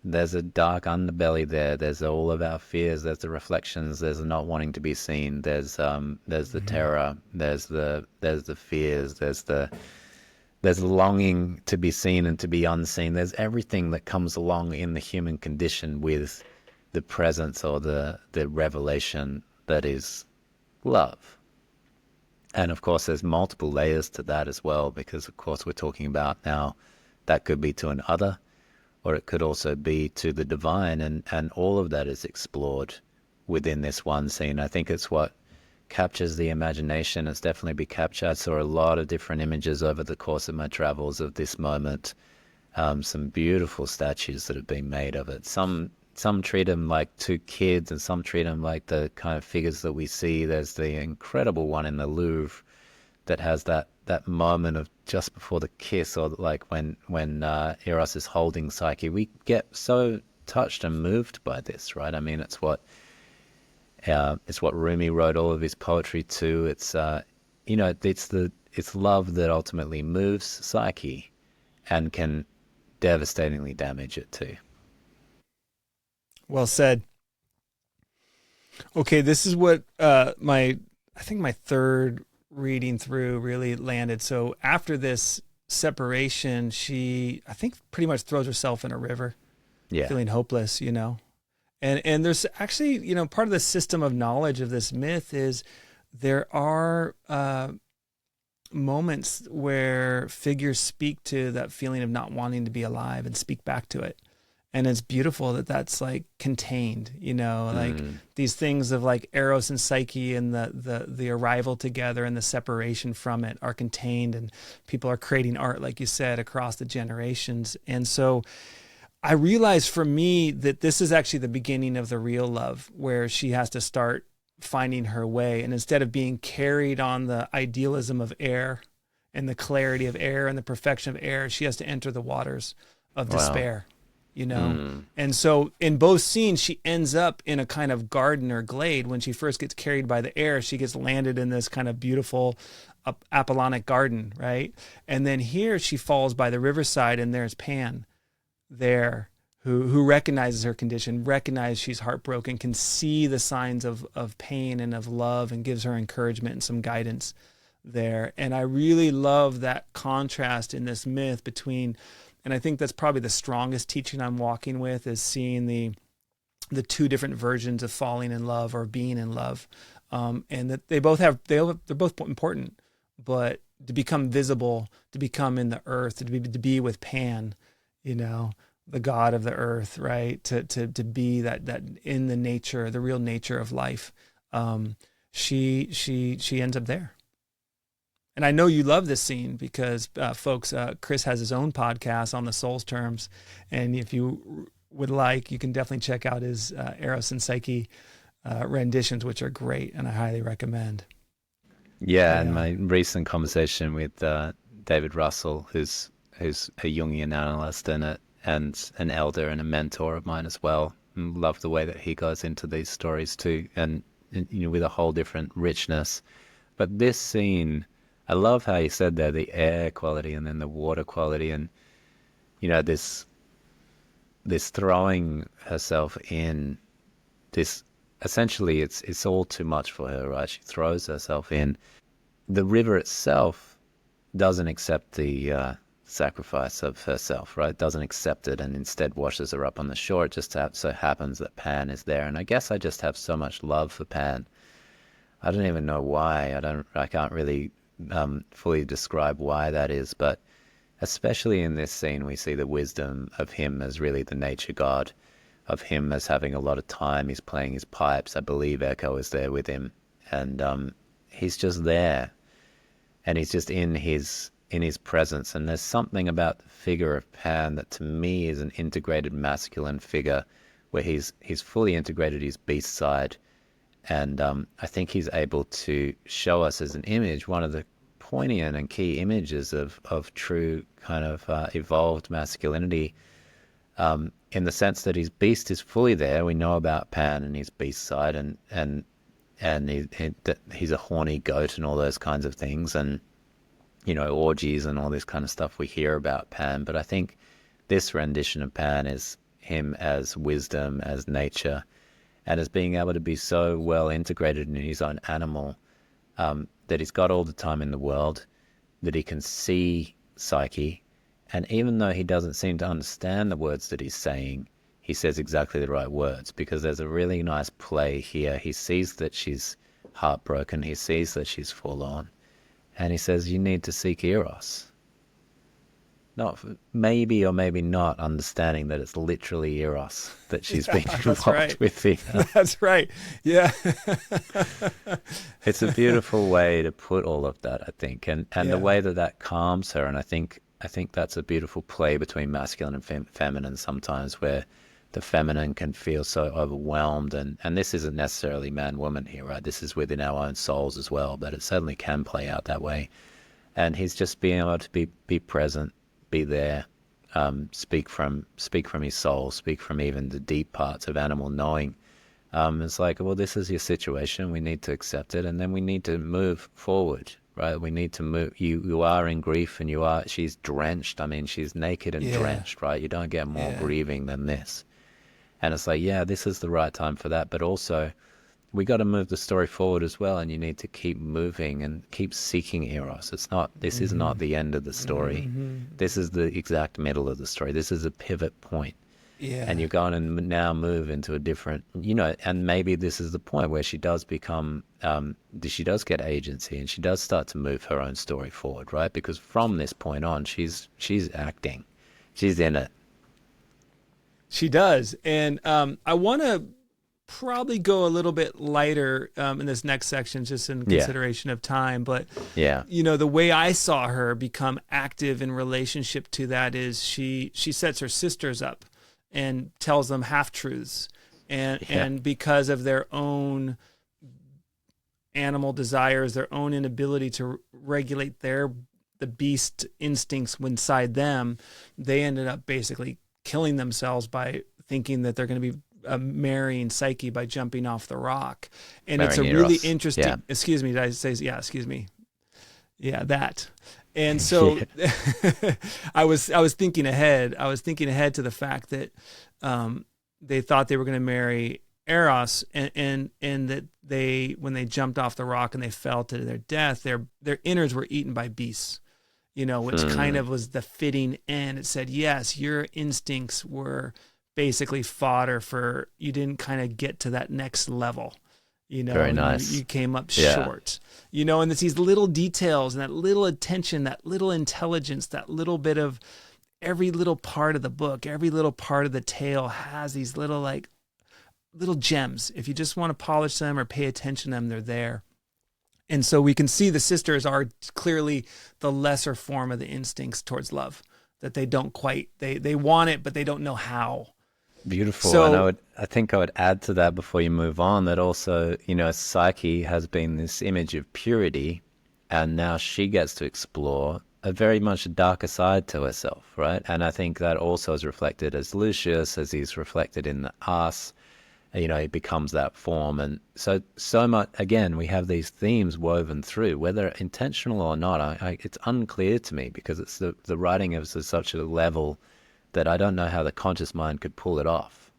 there's a dark underbelly there. There's all of our fears. There's the reflections. There's the not wanting to be seen. There's the Mhm. terror. There's the fears. There's longing to be seen and to be unseen. There's everything that comes along in the human condition with the presence or the revelation that is love. And of course, there's multiple layers to that as well, because of course we're talking about now that could be to an other, or it could also be to the divine, and all of that is explored within this one scene. I think it's what captures the imagination. It's definitely be captured. I saw a lot of different images over the course of my travels of this moment. Some beautiful statues that have been made of it. Some treat them like two kids, and some treat them like the kind of figures that we see. There's the incredible one in the Louvre that has that moment of just before the kiss, or like when Eros is holding Psyche. We get so touched and moved by this, right? I mean, it's what Rumi wrote all of his poetry to. It's love that ultimately moves Psyche and can devastatingly damage it too. Well said. Okay, this is what my I think my third reading through really landed. So after this separation, she I think pretty much throws herself in a river, Yeah, feeling hopeless, And there's actually, part of the system of knowledge of this myth is there are moments where figures speak to that feeling of not wanting to be alive and speak back to it. And it's beautiful that that's like contained, like mm, these things of like Eros and Psyche and the arrival together and the separation from it are contained, and people are creating art, like you said, across the generations. And so I realized for me that this is actually the beginning of the real love, where she has to start finding her way. And instead of being carried on the idealism of air and the clarity of air and the perfection of air, she has to enter the waters of wow. despair. Mm, And so in both scenes, she ends up in a kind of garden or glade. When she first gets carried by the air, she gets landed in this kind of beautiful Apollonic garden, right? And then here she falls by the riverside, and there's Pan there who recognizes her condition, recognizes she's heartbroken, can see the signs of pain and of love, and gives her encouragement and some guidance there. And I really love that contrast in this myth between, and I think that's probably the strongest teaching I'm walking with, is seeing the two different versions of falling in love or being in love, and that they're both important, but to become visible, to become in the earth, to be with Pan, you know, the god of the earth, right? To be that in the nature, the real nature of life. She ends up there. And I know you love this scene because, folks, Chris has his own podcast on the soul's terms, and if you would like, you can definitely check out his Eros and Psyche renditions, which are great, and I highly recommend. yeah, and Yeah. my recent conversation with David Russell, who's a Jungian analyst and an elder and a mentor of mine as well. Love the way that he goes into these stories too, and with a whole different richness. But this scene, I love how you said there, the air quality and then the water quality, and this throwing herself in, this essentially it's all too much for her, right? She throws herself in. The river itself doesn't accept the sacrifice of herself, right? Doesn't accept it, and instead washes her up on the shore. It just so happens that Pan is there, and I guess I just have so much love for Pan. I don't even know why. I can't really fully describe why that is, but especially in this scene, we see the wisdom of him as really the nature god, of him as having a lot of time. He's playing his pipes. I believe Echo is there with him, and he's just there, and he's just in his presence. And there's something about the figure of Pan that to me is an integrated masculine figure, where he's fully integrated his beast side, and I think he's able to show us as an image one of the poignant and key images of true kind of evolved masculinity, in the sense that his beast is fully there. We know about Pan and his beast side, and he's a horny goat and all those kinds of things, and orgies and all this kind of stuff we hear about Pan. But I think this rendition of Pan is him as wisdom, as nature, and as being able to be so well integrated in his own animal, that he's got all the time in the world, that he can see Psyche, and even though he doesn't seem to understand the words that he's saying, he says exactly the right words, because there's a really nice play here. He sees that she's heartbroken, he sees that she's forlorn, and he says, you need to seek Eros. Not maybe or maybe not understanding that it's literally Eros that she's been That's involved right. with here. That's right. Yeah. It's a beautiful way to put all of that, I think, and the Yeah. way that that calms her. And I think that's a beautiful play between masculine and feminine sometimes, where the feminine can feel so overwhelmed, and this isn't necessarily man-woman here, right? This is within our own souls as well, but it certainly can play out that way. And he's just being able to be present, be there, speak from his soul, speak from even the deep parts of animal knowing. It's like, well, this is your situation. We need to accept it, and then we need to move forward, right? We need to move. You are in grief, and she's drenched. I mean, she's naked and Yeah. drenched, right? You don't get more Yeah. grieving than this. And it's like, yeah, this is the right time for that, but also we got to move the story forward as well, and you need to keep moving and keep seeking Eros. This is not the end of the story. This is the exact middle of the story. This is a pivot point. Yeah. And you're going to now move into a different, and maybe this is the point where she does become, she does get agency, and she does start to move her own story forward, right? Because from this point on, she's acting. She's in it. She does. And I want to probably go a little bit lighter in this next section, just in Yeah. consideration of time. But, Yeah. the way I saw her become active in relationship to that is she sets her sisters up and tells them half-truths. And because of their own animal desires, their own inability to regulate the beast instincts inside them, they ended up basically killing themselves by thinking that they're going to be marrying Psyche by jumping off the rock. And it's a Marrying really Eros. interesting, Yeah. excuse me, did I say, yeah, excuse me. Yeah, that. And so I was thinking ahead. I was thinking ahead to the fact that they thought they were going to marry Eros, and that when they jumped off the rock and they fell to their death, their innards were eaten by beasts. Which kind of was the fitting end. It said, yes, your instincts were basically fodder for, you didn't kind of get to that next level. Very nice. You came up Yeah. short. And it's these little details and that little attention, that little intelligence, that little bit of every little part of the book, every little part of the tale has these little gems. If you just want to polish them or pay attention to them, they're there. And so we can see the sisters are clearly the lesser form of the instincts towards love, that they don't quite, they want it, but they don't know how. Beautiful. So- And I think I would add to that before you move on that also, Psyche has been this image of purity, and now she gets to explore a very much darker side to herself, right? And I think that also is reflected as Lucius, as he's reflected in the us. It becomes that form. And so much, again, we have these themes woven through, whether intentional or not. It's unclear to me, because it's the writing is at such a level that I don't know how the conscious mind could pull it off.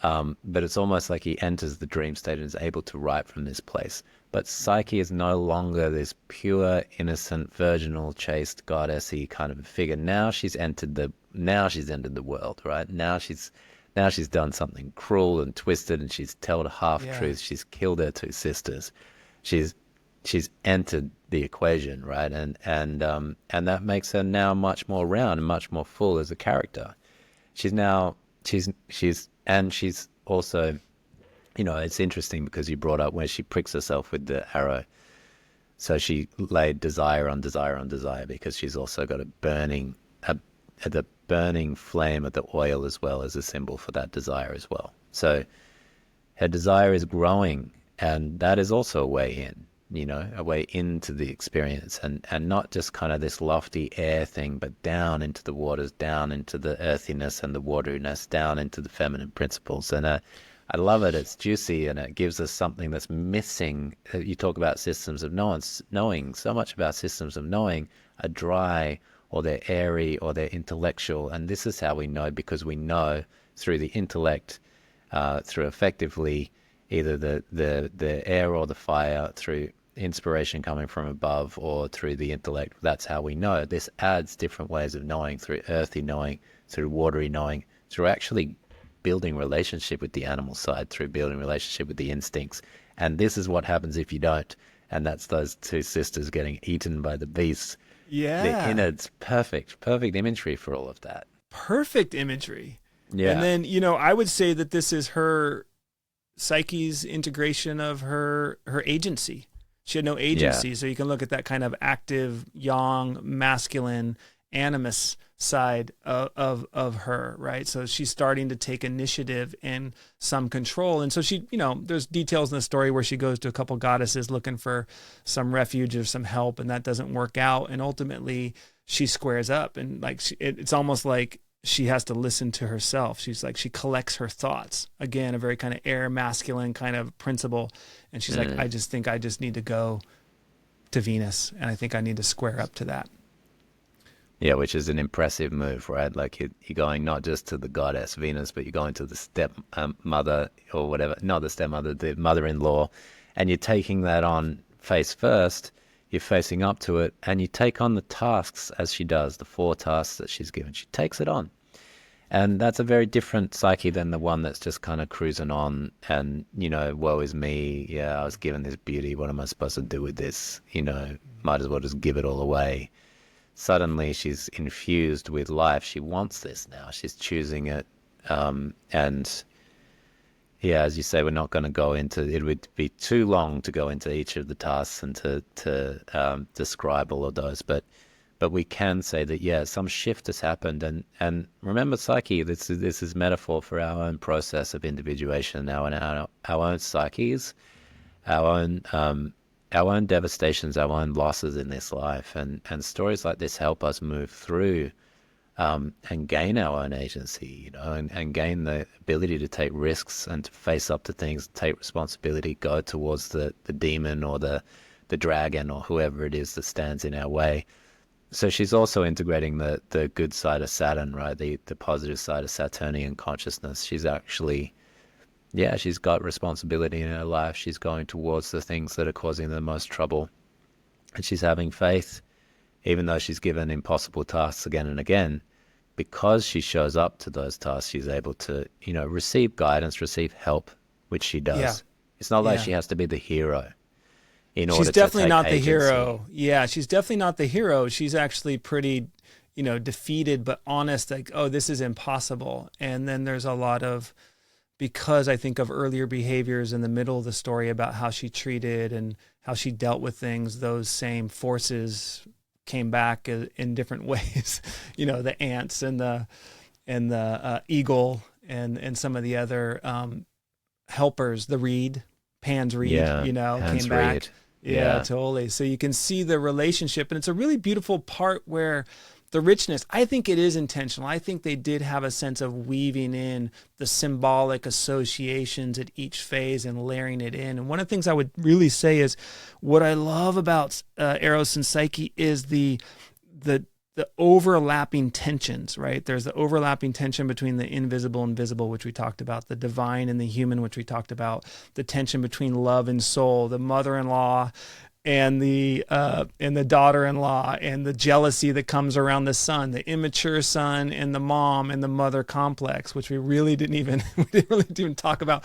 But it's almost like he enters the dream state and is able to write from this place. But Psyche is no longer this pure, innocent, virginal, chaste, goddessy kind of a figure. Now she's entered the world, right? Now she's done something cruel and twisted, and she's told half-truths. Yeah. She's killed her two sisters. She's entered the equation, right? And that makes her now much more round and much more full as a character. She's also, it's interesting because you brought up where she pricks herself with the arrow. So she laid desire on desire on desire, because she's also got the burning flame of the oil as well as a symbol for that desire as well. So her desire is growing, and that is also a way in, a way into the experience, and not just kind of this lofty air thing, but down into the waters, down into the earthiness and the wateriness, down into the feminine principles. And I love it. It's juicy, and it gives us something that's missing. You talk about systems of knowing, so much about systems of knowing. are dry or they're airy or they're intellectual. And this is how we know, because we know through the intellect, through effectively either the air or the fire, through inspiration coming from above, or through the intellect. That's how we know. This adds different ways of knowing, through earthy knowing, through watery knowing, through actually building relationship with the animal side, through building relationship with the instincts. And this is what happens if you don't. And that's those two sisters getting eaten by the beasts. The Yeah. innards, perfect imagery for all of that. Perfect imagery. And Yeah, then, I would say that this is her Psyche's integration of her agency. She had no yeah, agency, so you can look at that kind of active, young, masculine, animus side of her, right? So she's starting to take initiative and some control. And so she, there's details in the story where she goes to a couple goddesses looking for some refuge or some help, and that doesn't work out. And ultimately, she squares up, and like it's almost like she has to listen to herself. She's like, she collects her thoughts. Again, a very kind of air masculine kind of principle. And she's like, I just think I just need to go to Venus, and I think I need to square up to that. yeah. Which is an impressive move, right? Like you're going not just to the goddess Venus, but you're going to the step mother or whatever, not the stepmother, the mother-in-law, and you're taking that on face first. You're facing up to it, and you take on the tasks as she does, the 4 tasks that she's given. She takes it on. And that's a very different psyche than the one that's just kind of cruising on and, woe is me. Yeah, I was given this beauty. What am I supposed to do with this? Might as well just give it all away. Suddenly she's infused with life. She wants this now. She's choosing it. And yeah, as you say, we're not going to go into it. Would be too long to go into each of the tasks and to describe all of those. But we can say that, yeah, some shift has happened. And remember, psyche, this is metaphor for our own process of individuation now, and our own psyches, our own devastations, our own losses in this life. And stories like this help us move through and gain our own agency, and gain the ability to take risks and to face up to things, take responsibility, go towards the demon or the dragon or whoever it is that stands in our way. So she's also integrating the good side of Saturn, right? The positive side of Saturnian consciousness. She's actually, yeah, she's got responsibility in her life. She's going towards the things that are causing the most trouble. And she's having faith, even though she's given impossible tasks again and again. Because she shows up to those tasks, she's able to, receive guidance, receive help, which she Yeah. does. It's not like Yeah. she has to be the hero in She's order to definitely take not the agency. hero. Yeah, she's definitely not the hero. She's actually pretty, defeated but honest, like, oh, this is impossible. And then there's a lot of, because I think of earlier behaviors in the middle of the story about how she treated and how she dealt with things, those same forces came back in different ways. The ants and the eagle and some of the other helpers, the reed, Pan's reed, Yeah, came hands back. read. Yeah, Yeah, totally. So you can see the relationship, and it's a really beautiful part where the richness, I think it is intentional. I think they did have a sense of weaving in the symbolic associations at each phase and layering it in. And one of the things I would really say is what I love about Eros and Psyche is the overlapping tensions, right? There's the overlapping tension between the invisible and visible, which we talked about, the divine and the human, which we talked about, the tension between love and soul, the mother-in-law and the daughter-in-law, and the jealousy that comes around the son, the immature son and the mom and the mother complex, which we really didn't even talk about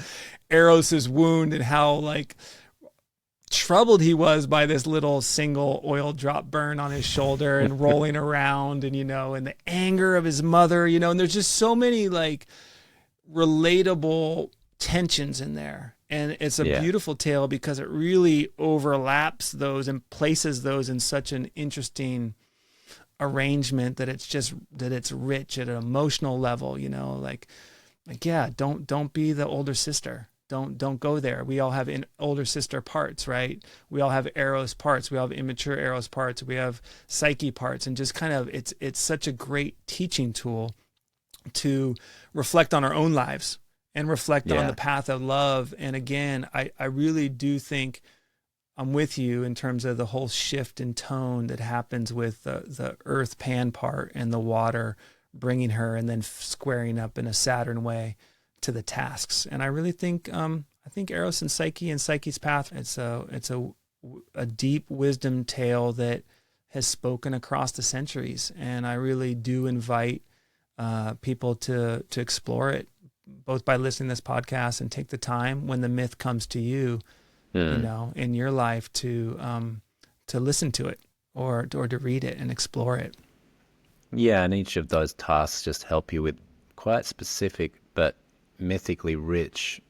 Eros's wound and how like troubled he was by this little single oil drop burn on his shoulder and rolling around, and and the anger of his mother, and there's just so many like relatable tensions in there. And it's a yeah, beautiful tale because it really overlaps those and places those in such an interesting arrangement that it's rich at an emotional level, like yeah, don't be the older sister. Don't go there. We all have older sister parts, right? We all have Eros parts. We all have immature Eros parts. We have Psyche parts, and just kind of it's such a great teaching tool to reflect on our own lives and reflect on the yeah, path of love. And again, I really do think I'm with you in terms of the whole shift in tone that happens with the earth pan part and the water bringing her and then squaring up in a Saturn way to the tasks. And I really think, I think Eros and Psyche's path, it's a deep wisdom tale that has spoken across the centuries. And I really do invite people to explore it, both by listening to this podcast and take the time when the myth comes to you, you know, in your life to listen to it or to read it and explore it. Yeah, and each of those tasks just help you with quite specific but mythically rich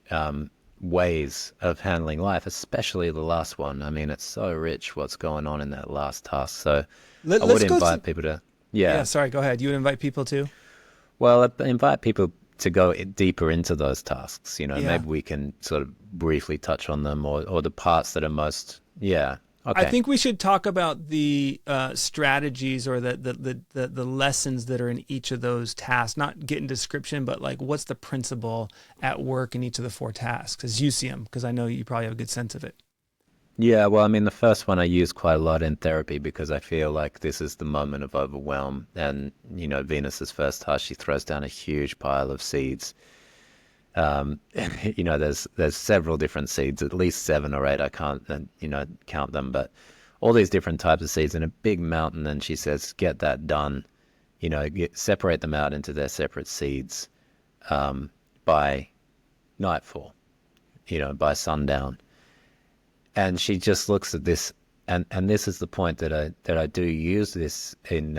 ways of handling life, especially the last one. I mean, it's so rich what's going on in that last task. So I would invite people to, yeah, sorry, go ahead. You would invite people to? Well, I invite people to go deeper into those tasks. You know, Yeah. maybe we can sort of briefly touch on them or the parts that are most, yeah. Okay. I think we should talk about the strategies or the lessons that are in each of those tasks. Not get in description, but like what's the principle at work in each of the 4 tasks as you see them? Because I know you probably have a good sense of it. Yeah, well, I mean, the first one I use quite a lot in therapy because I feel like this is the moment of overwhelm. And, you know, Venus's first task, she throws down a huge pile of seeds. You know, there's several different seeds, at least 7 or 8. I can't, you know, count them, but all these different types of seeds in a big mountain. And she says, get that done. You know, separate them out into their separate seeds by nightfall, you know, by sundown. And she just looks at this, and this is the point that I do use this in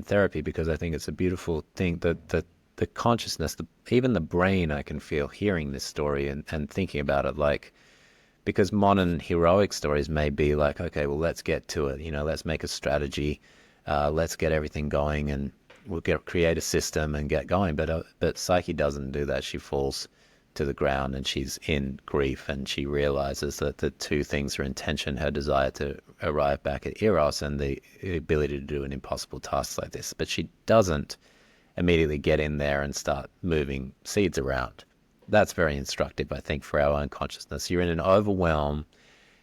therapy because I think it's a beautiful thing that the consciousness, even the brain, I can feel hearing this story and thinking about it, like, because modern heroic stories may be like, okay, well, let's get to it, you know, let's make a strategy, let's get everything going, and we'll create a system and get going. But Psyche doesn't do that. She falls to the ground and she's in grief, and she realizes that the 2 things are in tension: her desire to arrive back at Eros and the ability to do an impossible task like this. But she doesn't immediately get in there and start moving seeds around. That's very instructive, I think, for our own consciousness. You're in an overwhelm,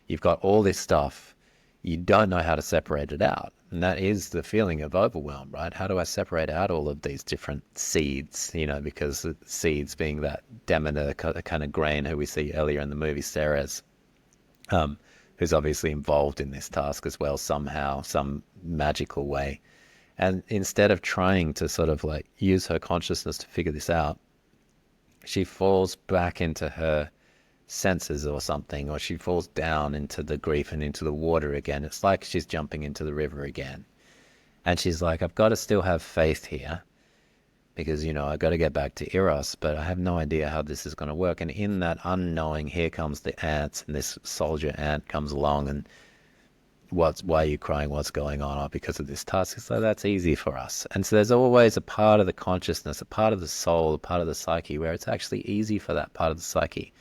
you've got all this stuff, you don't know how to separate it out. And that is the feeling of overwhelm, right? How do I separate out all of these different seeds? You know, because the seeds being that Demeter kind of grain who we see earlier in the movie, Ceres, who's obviously involved in this task as well somehow, some magical way. And instead of trying to sort of like use her consciousness to figure this out, she falls back into her senses or something, or she falls down into the grief and into the water again. It's like she's jumping into the river again. And she's like, I've got to still have faith here because, you know, I've got to get back to Eros, but I have no idea how this is going to work. And in that unknowing, here comes the ants, and this soldier ant comes along and why are you crying? What's going on? Oh, because of this task. So that's easy for us. And so there's always a part of the consciousness, a part of the soul, a part of the psyche where it's actually easy for that part of the psyche.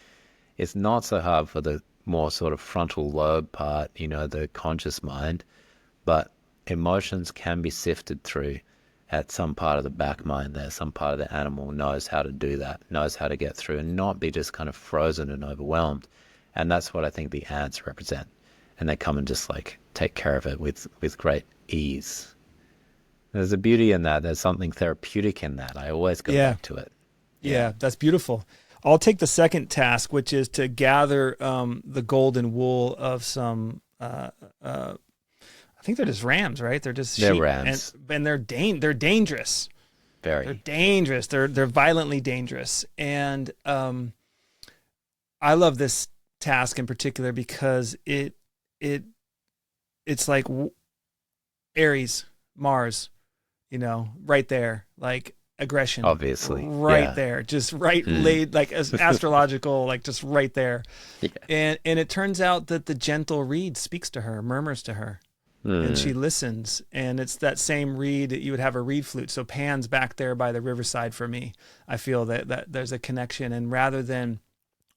It's not so hard for the more sort of frontal lobe part, you know, the conscious mind, but emotions can be sifted through at some part of the back mind there. Some part of the animal knows how to do that, knows how to get through and not be just kind of frozen and overwhelmed. And that's what I think the ants represent. And they come and just like take care of it with great ease. There's a beauty in that. There's something therapeutic in that. I always go back to it. Yeah, that's beautiful. I'll take the second task, which is to gather the golden wool of some. I think they're just rams, right? They're just sheep. They're rams, and they're dangerous. Very. They're dangerous. They're violently dangerous, and I love this task in particular because it's like Aries, Mars, you know, right there, like aggression, obviously, right there, just laid like as astrological, like just right there. Yeah. And it turns out that the gentle reed speaks to her, murmurs to her, and she listens. And it's that same reed that you would have a reed flute. So Pan's back there by the riverside for me. I feel that there's a connection, and rather than,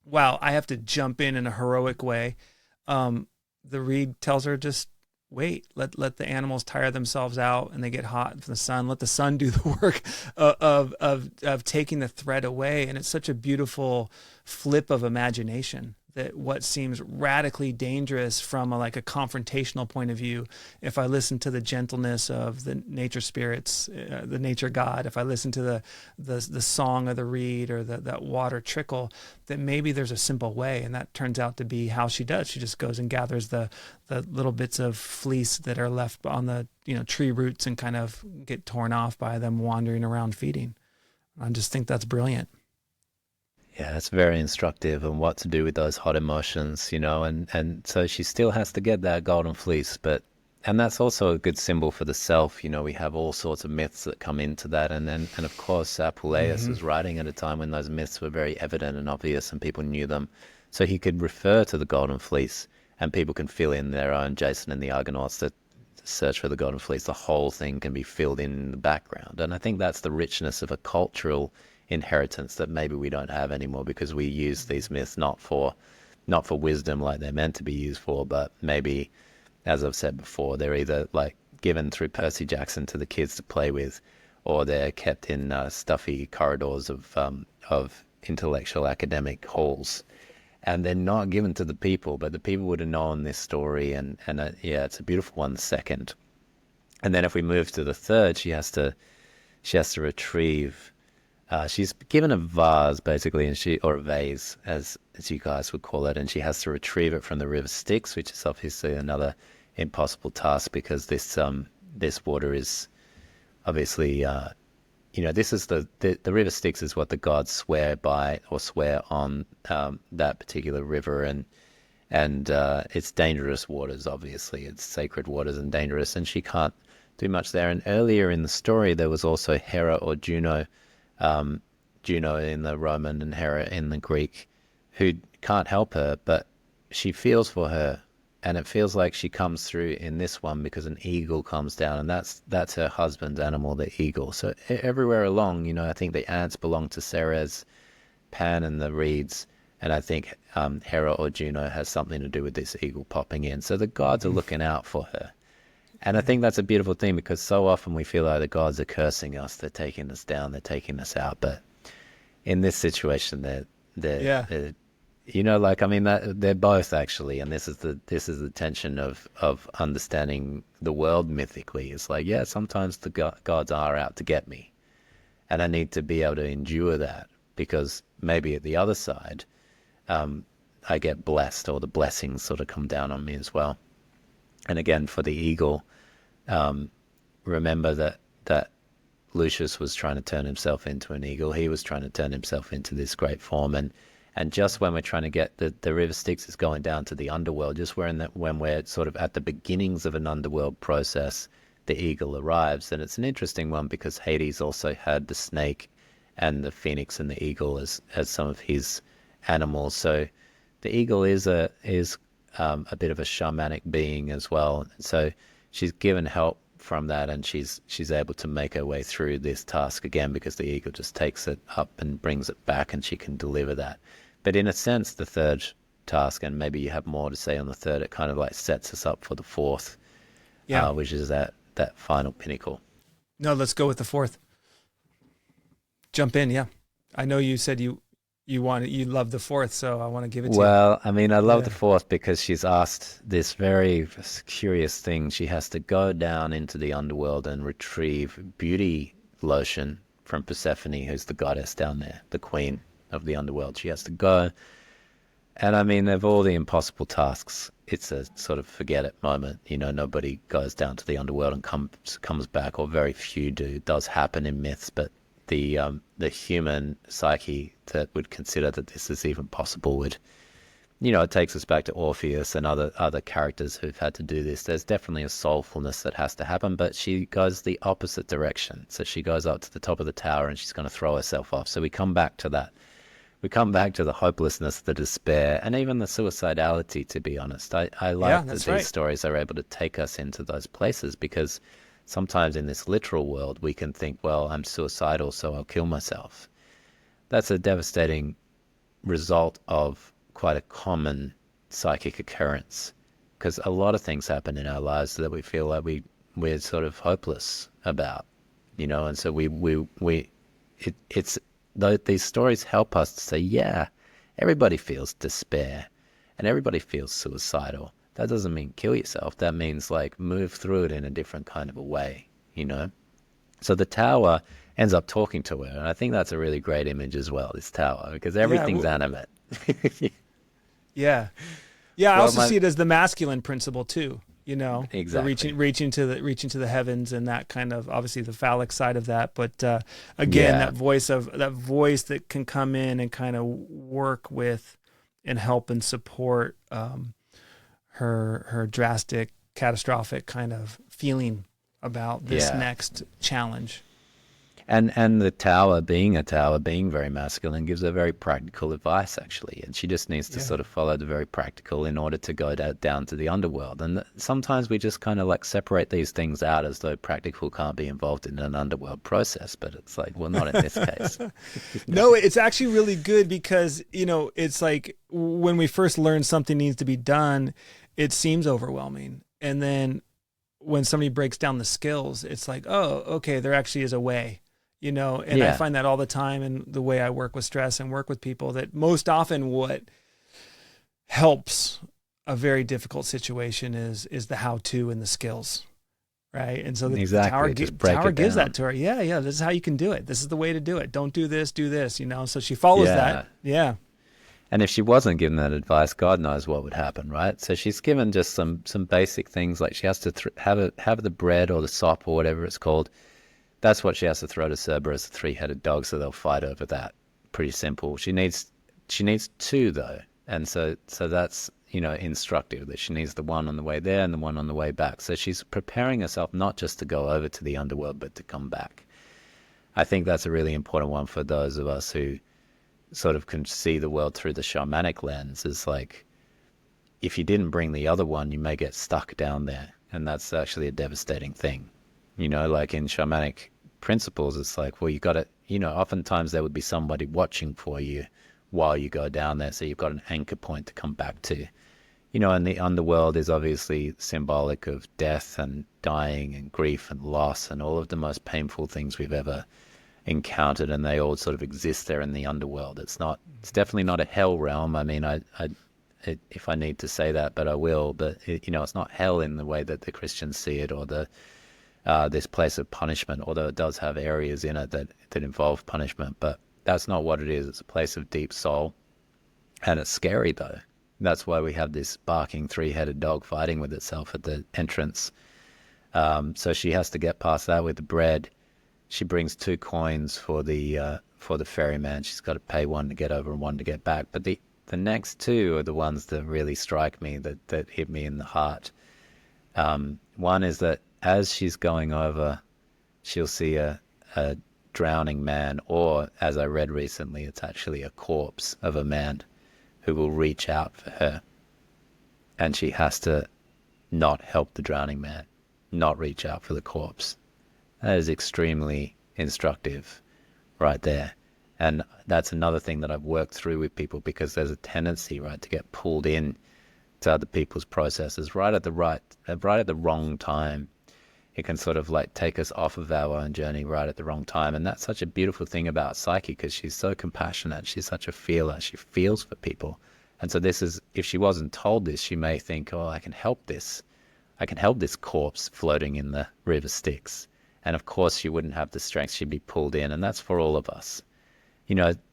wow, I have to jump in a heroic way, the reed tells her, just wait, let the animals tire themselves out and they get hot from the sun. Let the sun do the work of taking the thread away. And it's such a beautiful flip of imagination that what seems radically dangerous from like a confrontational point of view, if I listen to the gentleness of the nature spirits, the nature God, if I listen to the song of the reed or that water trickle, that maybe there's a simple way, and that turns out to be how she does. She just goes and gathers the little bits of fleece that are left on the tree roots and kind of get torn off by them wandering around feeding. I just think that's brilliant. Yeah, it's very instructive on what to do with those hot emotions, and so she still has to get that golden fleece, and that's also a good symbol for the self. We have all sorts of myths that come into that, and of course, Apuleius Mm-hmm. was writing at a time when those myths were very evident and obvious, and people knew them. So he could refer to the golden fleece, and people can fill in their own Jason and the Argonauts that search for the golden fleece. The whole thing can be filled in the background, and I think that's the richness of a cultural inheritance that maybe we don't have anymore, because we use these myths not for wisdom like they're meant to be used for, but maybe, as I've said before, they're either like given through Percy Jackson to the kids to play with, or they're kept in stuffy corridors of intellectual academic halls, and they're not given to the people, but the people would have known this story, and yeah, it's a beautiful one, the second. And then if we move to the third, she has to retrieve. She's given a vase basically, or a vase, as you guys would call it, and she has to retrieve it from the river Styx, which is obviously another impossible task, because this water is obviously this is the river Styx is what the gods swear by, or swear on, that particular river, and it's dangerous waters. Obviously, it's sacred waters and dangerous, and she can't do much there. And earlier in the story, there was also Hera or Juno. Juno in the Roman and Hera in the Greek, who can't help her, but she feels for her, and it feels like she comes through in this one because an eagle comes down, and that's her husband's animal, the eagle. So everywhere along, I think the ants belong to Ceres, Pan and the reeds, and I think Hera or Juno has something to do with this eagle popping in. So the gods are looking out for her. And I think that's a beautiful thing, because so often we feel like the gods are cursing us, they're taking us down, they're taking us out. But in this situation, Yeah. they're both actually, and this is the tension of understanding the world mythically. It's like, yeah, sometimes the gods are out to get me, and I need to be able to endure that, because maybe at the other side, I get blessed, or the blessings sort of come down on me as well. And again, for the eagle, remember that Lucius was trying to turn himself into an eagle. He was trying to turn himself into this great form, and just when we're trying to get the river Styx is going down to the underworld, just when we're sort of at the beginnings of an underworld process, the eagle arrives. And it's an interesting one, because Hades also had the snake and the phoenix and the eagle as some of his animals. So the eagle is a bit of a shamanic being as well. So she's given help from that, and she's able to make her way through this task again, because the eagle just takes it up and brings it back, and she can deliver that. But in a sense, the third task, and maybe you have more to say on the third, it kind of like sets us up for the fourth, Yeah. which is that final pinnacle. No, let's go with the fourth. Jump in. Yeah. I know you said you love the fourth, so I want to give it to you. Well, I mean, I love Yeah. the fourth because she's asked this very curious thing. She has to go down into the underworld and retrieve beauty lotion from Persephone, who's the goddess down there, the queen of the underworld. She has to go. And I mean, of all the impossible tasks, it's a sort of forget it moment. Nobody goes down to the underworld and comes back, or very few do. It does happen in myths, but the human psyche that would consider that this is even possible would, it takes us back to Orpheus and other characters who've had to do this. There's definitely a soulfulness that has to happen, but she goes the opposite direction. So she goes up to the top of the tower, and she's going to throw herself off. So we come back to that. We come back to the hopelessness, the despair, and even the suicidality, to be honest. I Yeah, like that that's these right. stories are able to take us into those places, because sometimes in this literal world we can think, well, I'm suicidal, so I'll kill myself. That's a devastating result of quite a common psychic occurrence, because a lot of things happen in our lives that we feel like we're sort of hopeless about, and so it's these stories help us to say, yeah, everybody feels despair. and everybody feels suicidal. That doesn't mean kill yourself. That means like move through it in a different kind of a way, you know? So the tower ends up talking to her, and I think that's a really great image as well, this tower, because Yeah. everything's animate. Yeah. Yeah. I Well, also my see it as the masculine principle too, the exactly. reaching to the heavens, and that kind of, obviously the phallic side of that. But again, Yeah, that voice that can come in and kind of work with and help and support her drastic, catastrophic kind of feeling about this yeah. next challenge. And the tower, being very masculine, gives her very practical advice, actually. And she just needs to Yeah. sort of follow the very practical in order to go down to the underworld. And sometimes we just kind of like separate these things out as though practical can't be involved in an underworld process. But it's like, well, not in this case. No, it's actually really good because, it's like when we first learn something needs to be done, it seems overwhelming. And then when somebody breaks down the skills, it's like, oh, okay, there actually is a way, and I Yeah, find that all the time in the way I work with stress and work with people, that most often what helps a very difficult situation is the how-to and the skills. Right. And so the exactly. Just break tower it gives that down. to her. Yeah. Yeah. This is how you can do it. This is the way to do it. Don't do this, do this, So she follows that. Yeah. Yeah. And if she wasn't given that advice, God knows what would happen, right? So she's given just some basic things, like she has to have the bread or the sop or whatever it's called. That's what she has to throw to Cerberus, the three-headed dog, so they'll fight over that. Pretty simple. She needs two though, and so that's instructive that she needs the one on the way there and the one on the way back. So she's preparing herself not just to go over to the underworld, but to come back. I think that's a really important one for those of us who sort of can see the world through the shamanic lens. Is like, if you didn't bring the other one, you may get stuck down there, and that's actually a devastating thing. Like in shamanic principles, it's like, well, you got to, oftentimes there would be somebody watching for you while you go down there, so you've got an anchor point to come back to. And the underworld is obviously symbolic of death and dying and grief and loss and all of the most painful things we've ever encountered, and they all sort of exist there in the underworld. It's definitely not a hell realm. I mean, if I need to say that, but I will. But it's not hell in the way that the Christians see it, or this place of punishment. Although it does have areas in it that involve punishment, but that's not what it is. It's a place of deep soul, and it's scary though. That's why we have this barking three-headed dog fighting with itself at the entrance. So she has to get past that with the bread. She brings 2 coins for the ferryman. She's got to pay one to get over and one to get back. But the next 2 are the ones that really strike me, that hit me in the heart. One is that as she's going over, she'll see a drowning man, or as I read recently, it's actually a corpse of a man who will reach out for her. And she has to not help the drowning man, not reach out for the corpse. That is extremely instructive right there. And that's another thing that I've worked through with people, because there's a tendency, right, to get pulled in to other people's processes right at the wrong time. It can sort of like take us off of our own journey right at the wrong time. And that's such a beautiful thing about Psyche, because she's so compassionate. She's such a feeler. She feels for people. And so if she wasn't told this, she may think, oh, I can help this corpse floating in the river Styx. And of course she wouldn't have the strength. She'd be pulled in. And that's for all of us.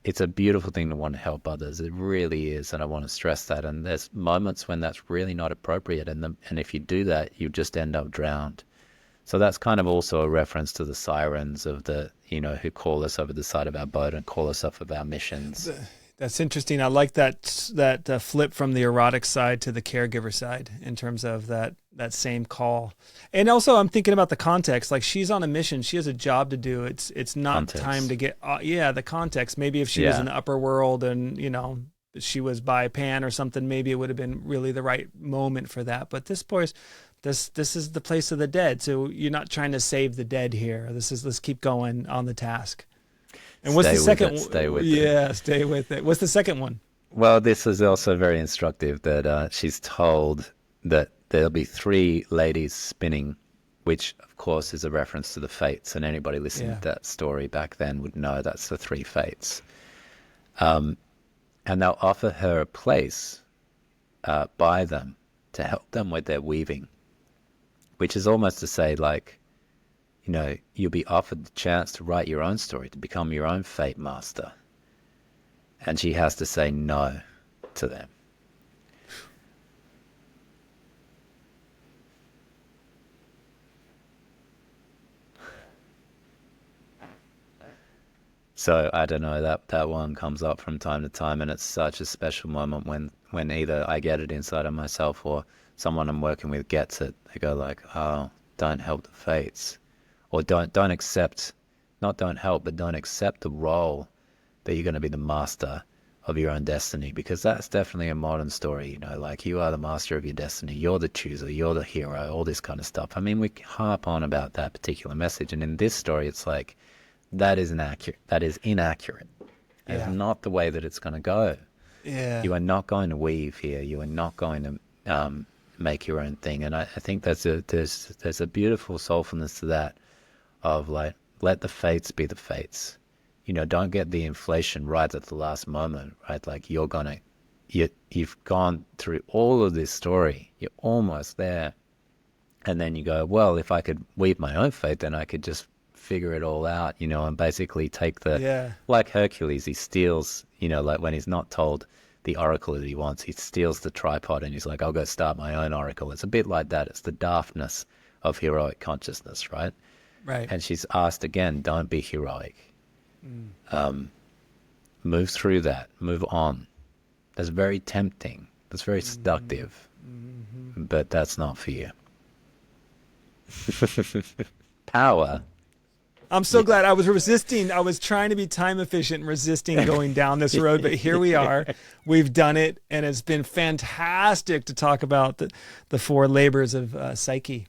It's a beautiful thing to want to help others. It really is. And I want to stress that. And there's moments when that's really not appropriate. And if you do that, you just end up drowned. So that's kind of also a reference to the sirens of who call us over the side of our boat and call us off of our missions. That's interesting. I like that flip from the erotic side to the caregiver side in terms of that same call. And also, I'm thinking about the context. Like, she's on a mission. She has a job to do. It's not Context. time to get the context. Maybe if she was in the upper world and she was by Pan or something, maybe it would have been really the right moment for that. But this is the place of the dead. So you're not trying to save the dead here. Let's keep going on the task. And what's the second one? Stay with it. Yeah, stay with it. What's the second one? Well, this is also very instructive, that she's told that there'll be 3 ladies spinning, which of course is a reference to the fates. And anybody listening to that story back then would know that's the 3 fates. And they'll offer her a place by them to help them with their weaving, which is almost to say, like, you'll be offered the chance to write your own story, to become your own fate master. And she has to say no to them. So I don't know, that one comes up from time to time, and it's such a special moment when either I get it inside of myself or someone I'm working with gets it. They go like, "Oh, don't help the fates," or don't accept, not don't help, but don't accept the role that you're going to be the master of your own destiny, because that's definitely a modern story. Like, you are the master of your destiny, you're the chooser, you're the hero, all this kind of stuff. I mean, we harp on about that particular message, and in this story, it's like, that is inaccurate. That is inaccurate. That is not the way that it's going to go. Yeah. You are not going to weave here. You are not going to make your own thing. And I think there's a beautiful soulfulness to that, of like, let the fates be the fates. Don't get the inflation right at the last moment, right? Like, you've gone through all of this story. You're almost there. And then you go, well, if I could weave my own fate, then I could just figure it all out, and basically take like Hercules, he steals, like when he's not told the oracle that he wants, he steals the tripod and he's like, I'll go start my own oracle. It's a bit like that. It's the daftness of heroic consciousness, right? Right. And she's asked again, don't be heroic. Move through that, move on. That's very tempting. That's very seductive, but that's not for you. Power. I'm so glad. I was resisting. I was trying to be time efficient and resisting going down this road, but here we are. We've done it, and it's been fantastic to talk about the four labors of Psyche.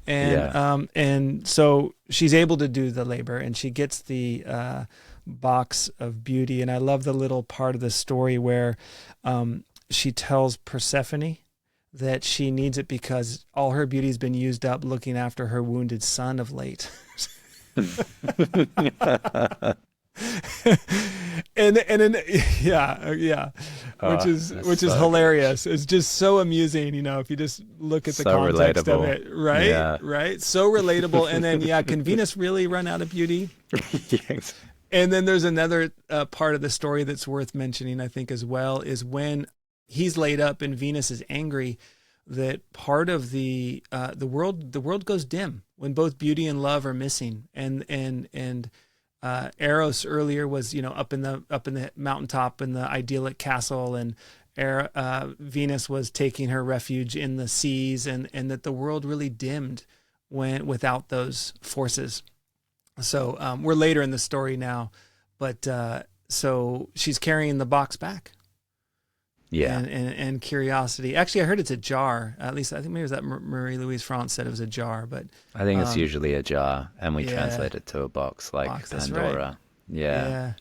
And so she's able to do the labor, and she gets the box of beauty. And I love the little part of the story where she tells Persephone that she needs it because all her beauty's been used up looking after her wounded son of late. and then which is hilarious. It's just so amusing, if you just look at the context relatable. of it, right? Right, so relatable. And then can Venus really run out of beauty? Yes. And then there's another part of the story that's worth mentioning, I think, as well, is when he's laid up and Venus is angry, that part of the world goes dim when both beauty and love are missing. And Eros earlier was, up in the mountaintop in the idyllic castle, and Venus was taking her refuge in the seas, and that the world really dimmed without those forces. So we're later in the story now, but so she's carrying the box back. Yeah. And curiosity. Actually, I heard it's a jar. At least I think maybe it was that Marie-Louise France said it was a jar, but I think it's usually a jar, and we translate it to a box, like Pandora. Right. Yeah.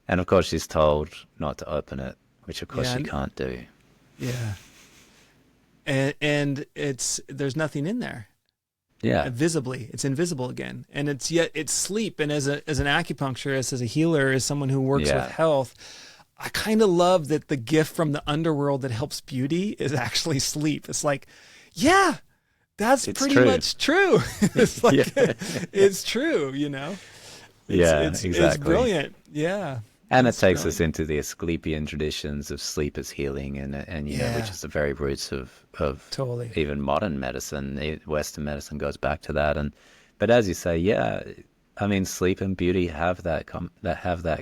And of course she's told not to open it, which of course she can't do. Yeah. And there's nothing in there. Yeah. Visibly, it's invisible again. And it's sleep. And as an acupuncturist, as a healer, as someone who works with health, I kind of love that the gift from the underworld that helps beauty is actually sleep. It's like, that's pretty much true. It's like, it's true, It's exactly. It's brilliant. Yeah. And it takes us into the Asclepian traditions of sleep as healing, and which is the very roots of totally even modern medicine. Western medicine goes back to that. But as you say, I mean, sleep and beauty have that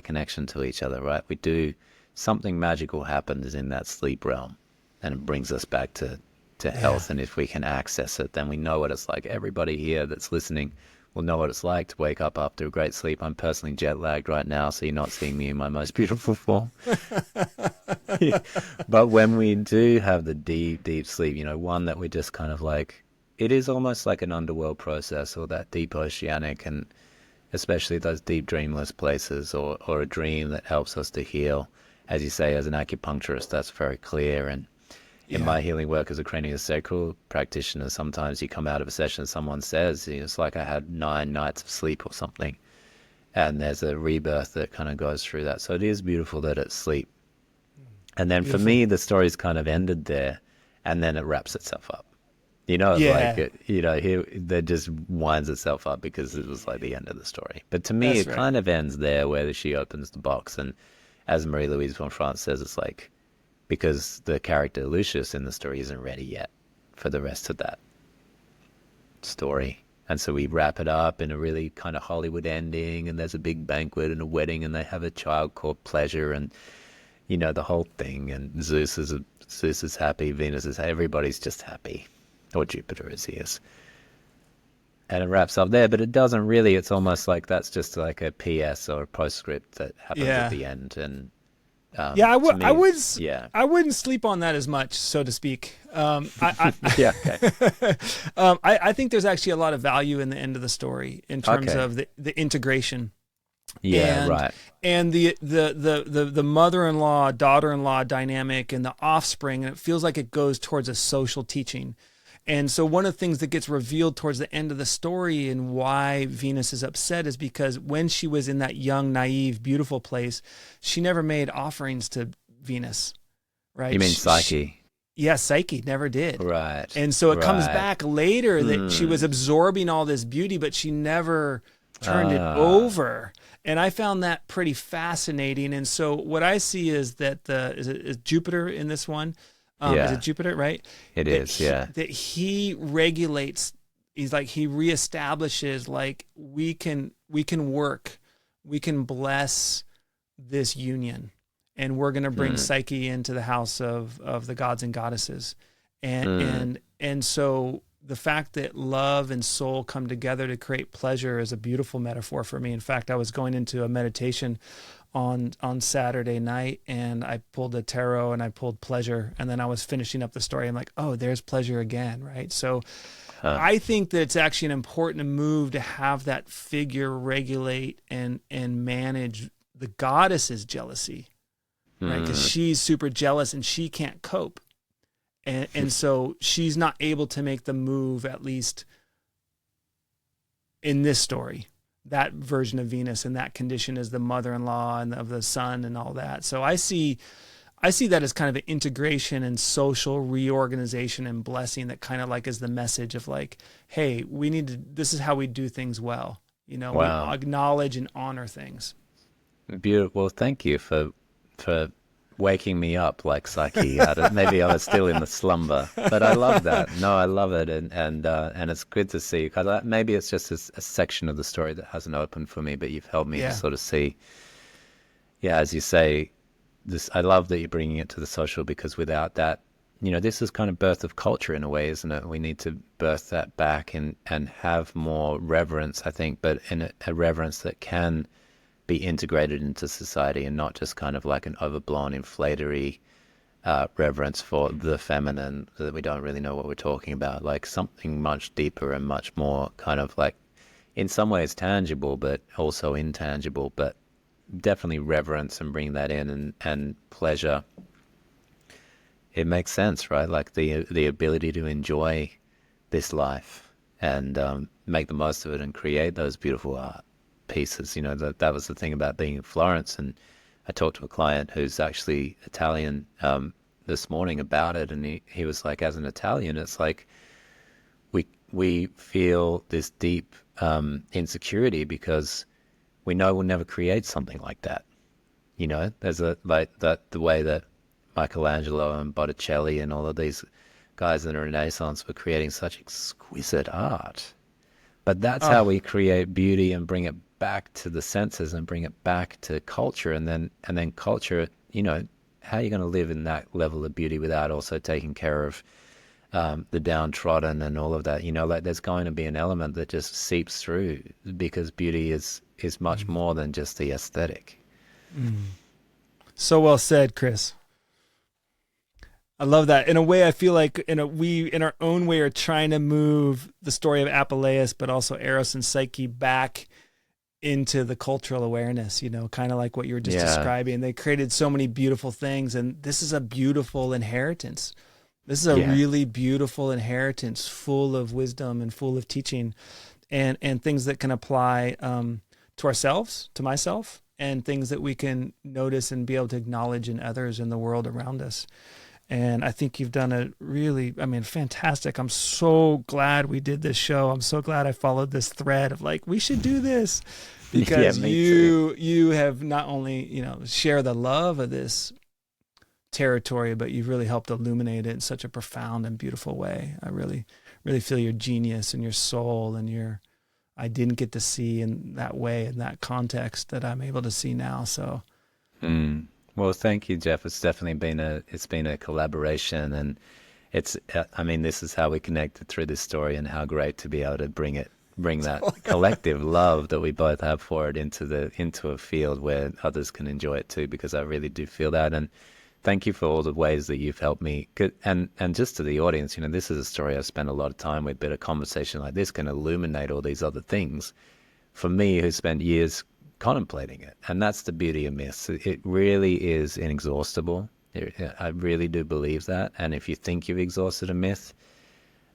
connection to each other, right? We do something magical happens in that sleep realm, and it brings us back to health. And if we can access it, then we know what it's like. Everybody here that's listening will know what it's like to wake up after a great sleep. I'm personally jet lagged right now, so you're not seeing me in my most beautiful form. But when we do have the deep sleep, one that we just kind of like, it is almost like an underworld process, or that deep oceanic, and especially those deep dreamless places, or a dream that helps us to heal. As you say, as an acupuncturist, that's very clear. And in my healing work as a craniosacral practitioner, sometimes you come out of a session, someone says, it's like I had 9 nights of sleep or something. And there's a rebirth that kind of goes through that. So it is beautiful that it's sleep. And then for Beautiful. me, the story's kind of ended there, and then it wraps itself up. You know, like Yeah, it, here that just winds itself up because it was like the end of the story. But to me, that's it right. kind of ends there where she opens the box, and as Marie Louise von France says, it's like because the character Lucius in the story isn't ready yet for the rest of that story. And so we wrap it up in a really kind of Hollywood ending, and there's a big banquet and a wedding, and they have a child called Pleasure, and the whole thing. And Zeus is happy, Venus is happy, everybody's just happy, or Jupiter as he is. And it wraps up there, but it doesn't really. It's almost like that's just like a PS or a postscript that happens at Yeah. the end. And Yeah, to me, yeah, I wouldn't sleep on that as much, so to speak. yeah, okay, I think there's actually a lot of value in the end of the story in terms okay, of the integration yeah, and right, the mother-in-law, daughter-in-law dynamic and the offspring, and it feels like it goes towards a social teaching. And so one of the things that gets revealed towards the end of the story and why Venus is upset is because when she was in that young, naive, beautiful place, she never made offerings to Venus, you right? mean Psyche, Yeah, Psyche never did. right, And so it comes right, back later that she was hmm, absorbing all this beauty, but she never turned it ah, over. And I found that pretty fascinating. And so what I see is that is Jupiter in this one? Is it yeah, Jupiter, right? it is, yeah, That he regulates. He's like he reestablishes like we can work, we can bless this union, and we're going to bring hmm, Psyche into the house of the gods and goddesses, and hmm, and so the fact that love and soul come together to create pleasure is a beautiful metaphor for me. In fact, I was going into a meditation on Saturday night, and I pulled a tarot and I pulled pleasure, and then I was finishing up the story. I'm like, oh, there's pleasure again, right? So huh, I think that it's actually an important move to have that figure regulate and manage the goddess's jealousy, right? Because hmm, she's super jealous and she can't cope, and so she's not able to make the move, at least in this story. That version of Venus in that condition as the mother-in-law and of the son and all that. So I see that as kind of an integration and social reorganization and blessing that kind of like is the message of like, hey, we need to, this is how we do things well. We wow. acknowledge and honor things. Beautiful. Well, thank you for waking me up like Psyche. Maybe I was still in the slumber, but I love that. No, I love it, and it's good to see because maybe it's just a section of the story that hasn't opened for me, but you've helped me to Yeah. sort of see. Yeah, as you say, this. I love that you're bringing it to the social because without that, this is kind of birth of culture in a way, isn't it? We need to birth that back and have more reverence, I think, but in a reverence that can be integrated into society and not just kind of like an overblown, inflatory reverence for the feminine that we don't really know what we're talking about. Like something much deeper and much more kind of like, in some ways, tangible, but also intangible, but definitely reverence and bring that in and pleasure. It makes sense, right? Like the ability to enjoy this life and make the most of it and create those beautiful art pieces. That was the thing about being in Florence. And I talked to a client who's actually Italian this morning about it, and he was like, as an Italian, it's like we feel this deep insecurity because we know we'll never create something like that. There's a like that the way that Michelangelo and Botticelli and all of these guys in the Renaissance were creating such exquisite art. But that's how Oh, we create beauty and bring it back to the senses and bring it back to culture, and then culture, how are you going to live in that level of beauty without also taking care of the downtrodden and all of that? Like there's going to be an element that just seeps through because beauty is much mm, more than just the aesthetic. mm. So well said, Chris. I love that. In a way, I feel like we in our own way are trying to move the story of Apuleius, but also Eros and Psyche back into the cultural awareness, kind of like what you were just Yeah, describing. They created so many beautiful things, and this is a beautiful inheritance. This is a yeah, really beautiful inheritance, full of wisdom and full of teaching, and things that can apply to ourselves, to myself, and things that we can notice and be able to acknowledge in others in the world around us. And I think you've done a really, I mean, fantastic. I'm so glad we did this show. I'm so glad I followed this thread of like, we should do this, Yeah, because me too. you have not only, share the love of this territory, but you've really helped illuminate it in such a profound and beautiful way. I really, really feel your genius and your soul and I didn't get to see in that way, in that context, that I'm able to see now. So Mm. Well, thank you, Jeff. It's definitely been a collaboration, and I mean, this is how we connected through this story, and how great to be able to bring that collective love that we both have for it into a field where others can enjoy it too, because I really do feel that. And thank you for all the ways that you've helped me. And just to the audience, this is a story I've spent a lot of time with, but a conversation like this can illuminate all these other things for me, who spent years contemplating it. And that's the beauty of myths. It really is inexhaustible. I really do believe that. And if you think you've exhausted a myth,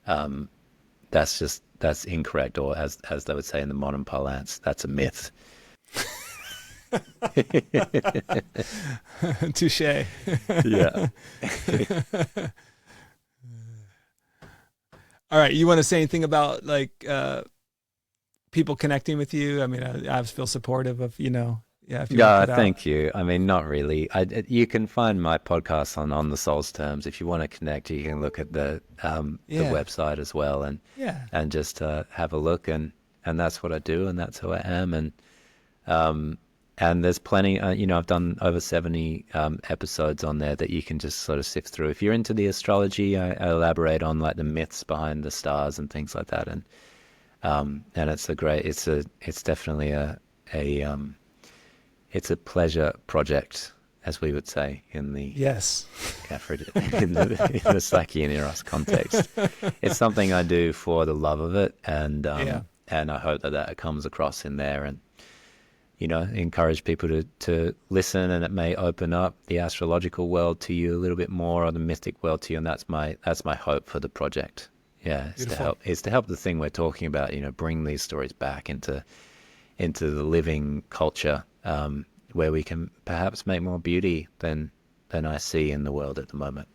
that's incorrect, or as they would say in the modern parlance, that's a myth. touche. Yeah. All right. You want to say anything about like people connecting with you? I mean, I feel supportive of, yeah, if you want to Yeah, put out. thank you. I mean, not really. You can find my podcast on the Soul's Terms. If you want to connect, you can look at the Yeah. website as well, and Yeah. just have a look, and that's what I do, and that's who I am. And there's plenty. I've done over 70 episodes on there that you can just sort of sift through. If you're into the astrology, I elaborate on like the myths behind the stars and things like that, and it's definitely it's a pleasure project, as we would say in the Yes. in the Psyche and Eros context. It's something I do for the love of it, Yeah. and I hope that comes across in there, and encourage people to listen, and it may open up the astrological world to you a little bit more, or the mystic world to you, and that's my hope for the project. Yeah, Beautiful. it's to help the thing we're talking about, bring these stories back into the living culture, where we can perhaps make more beauty than I see in the world at the moment.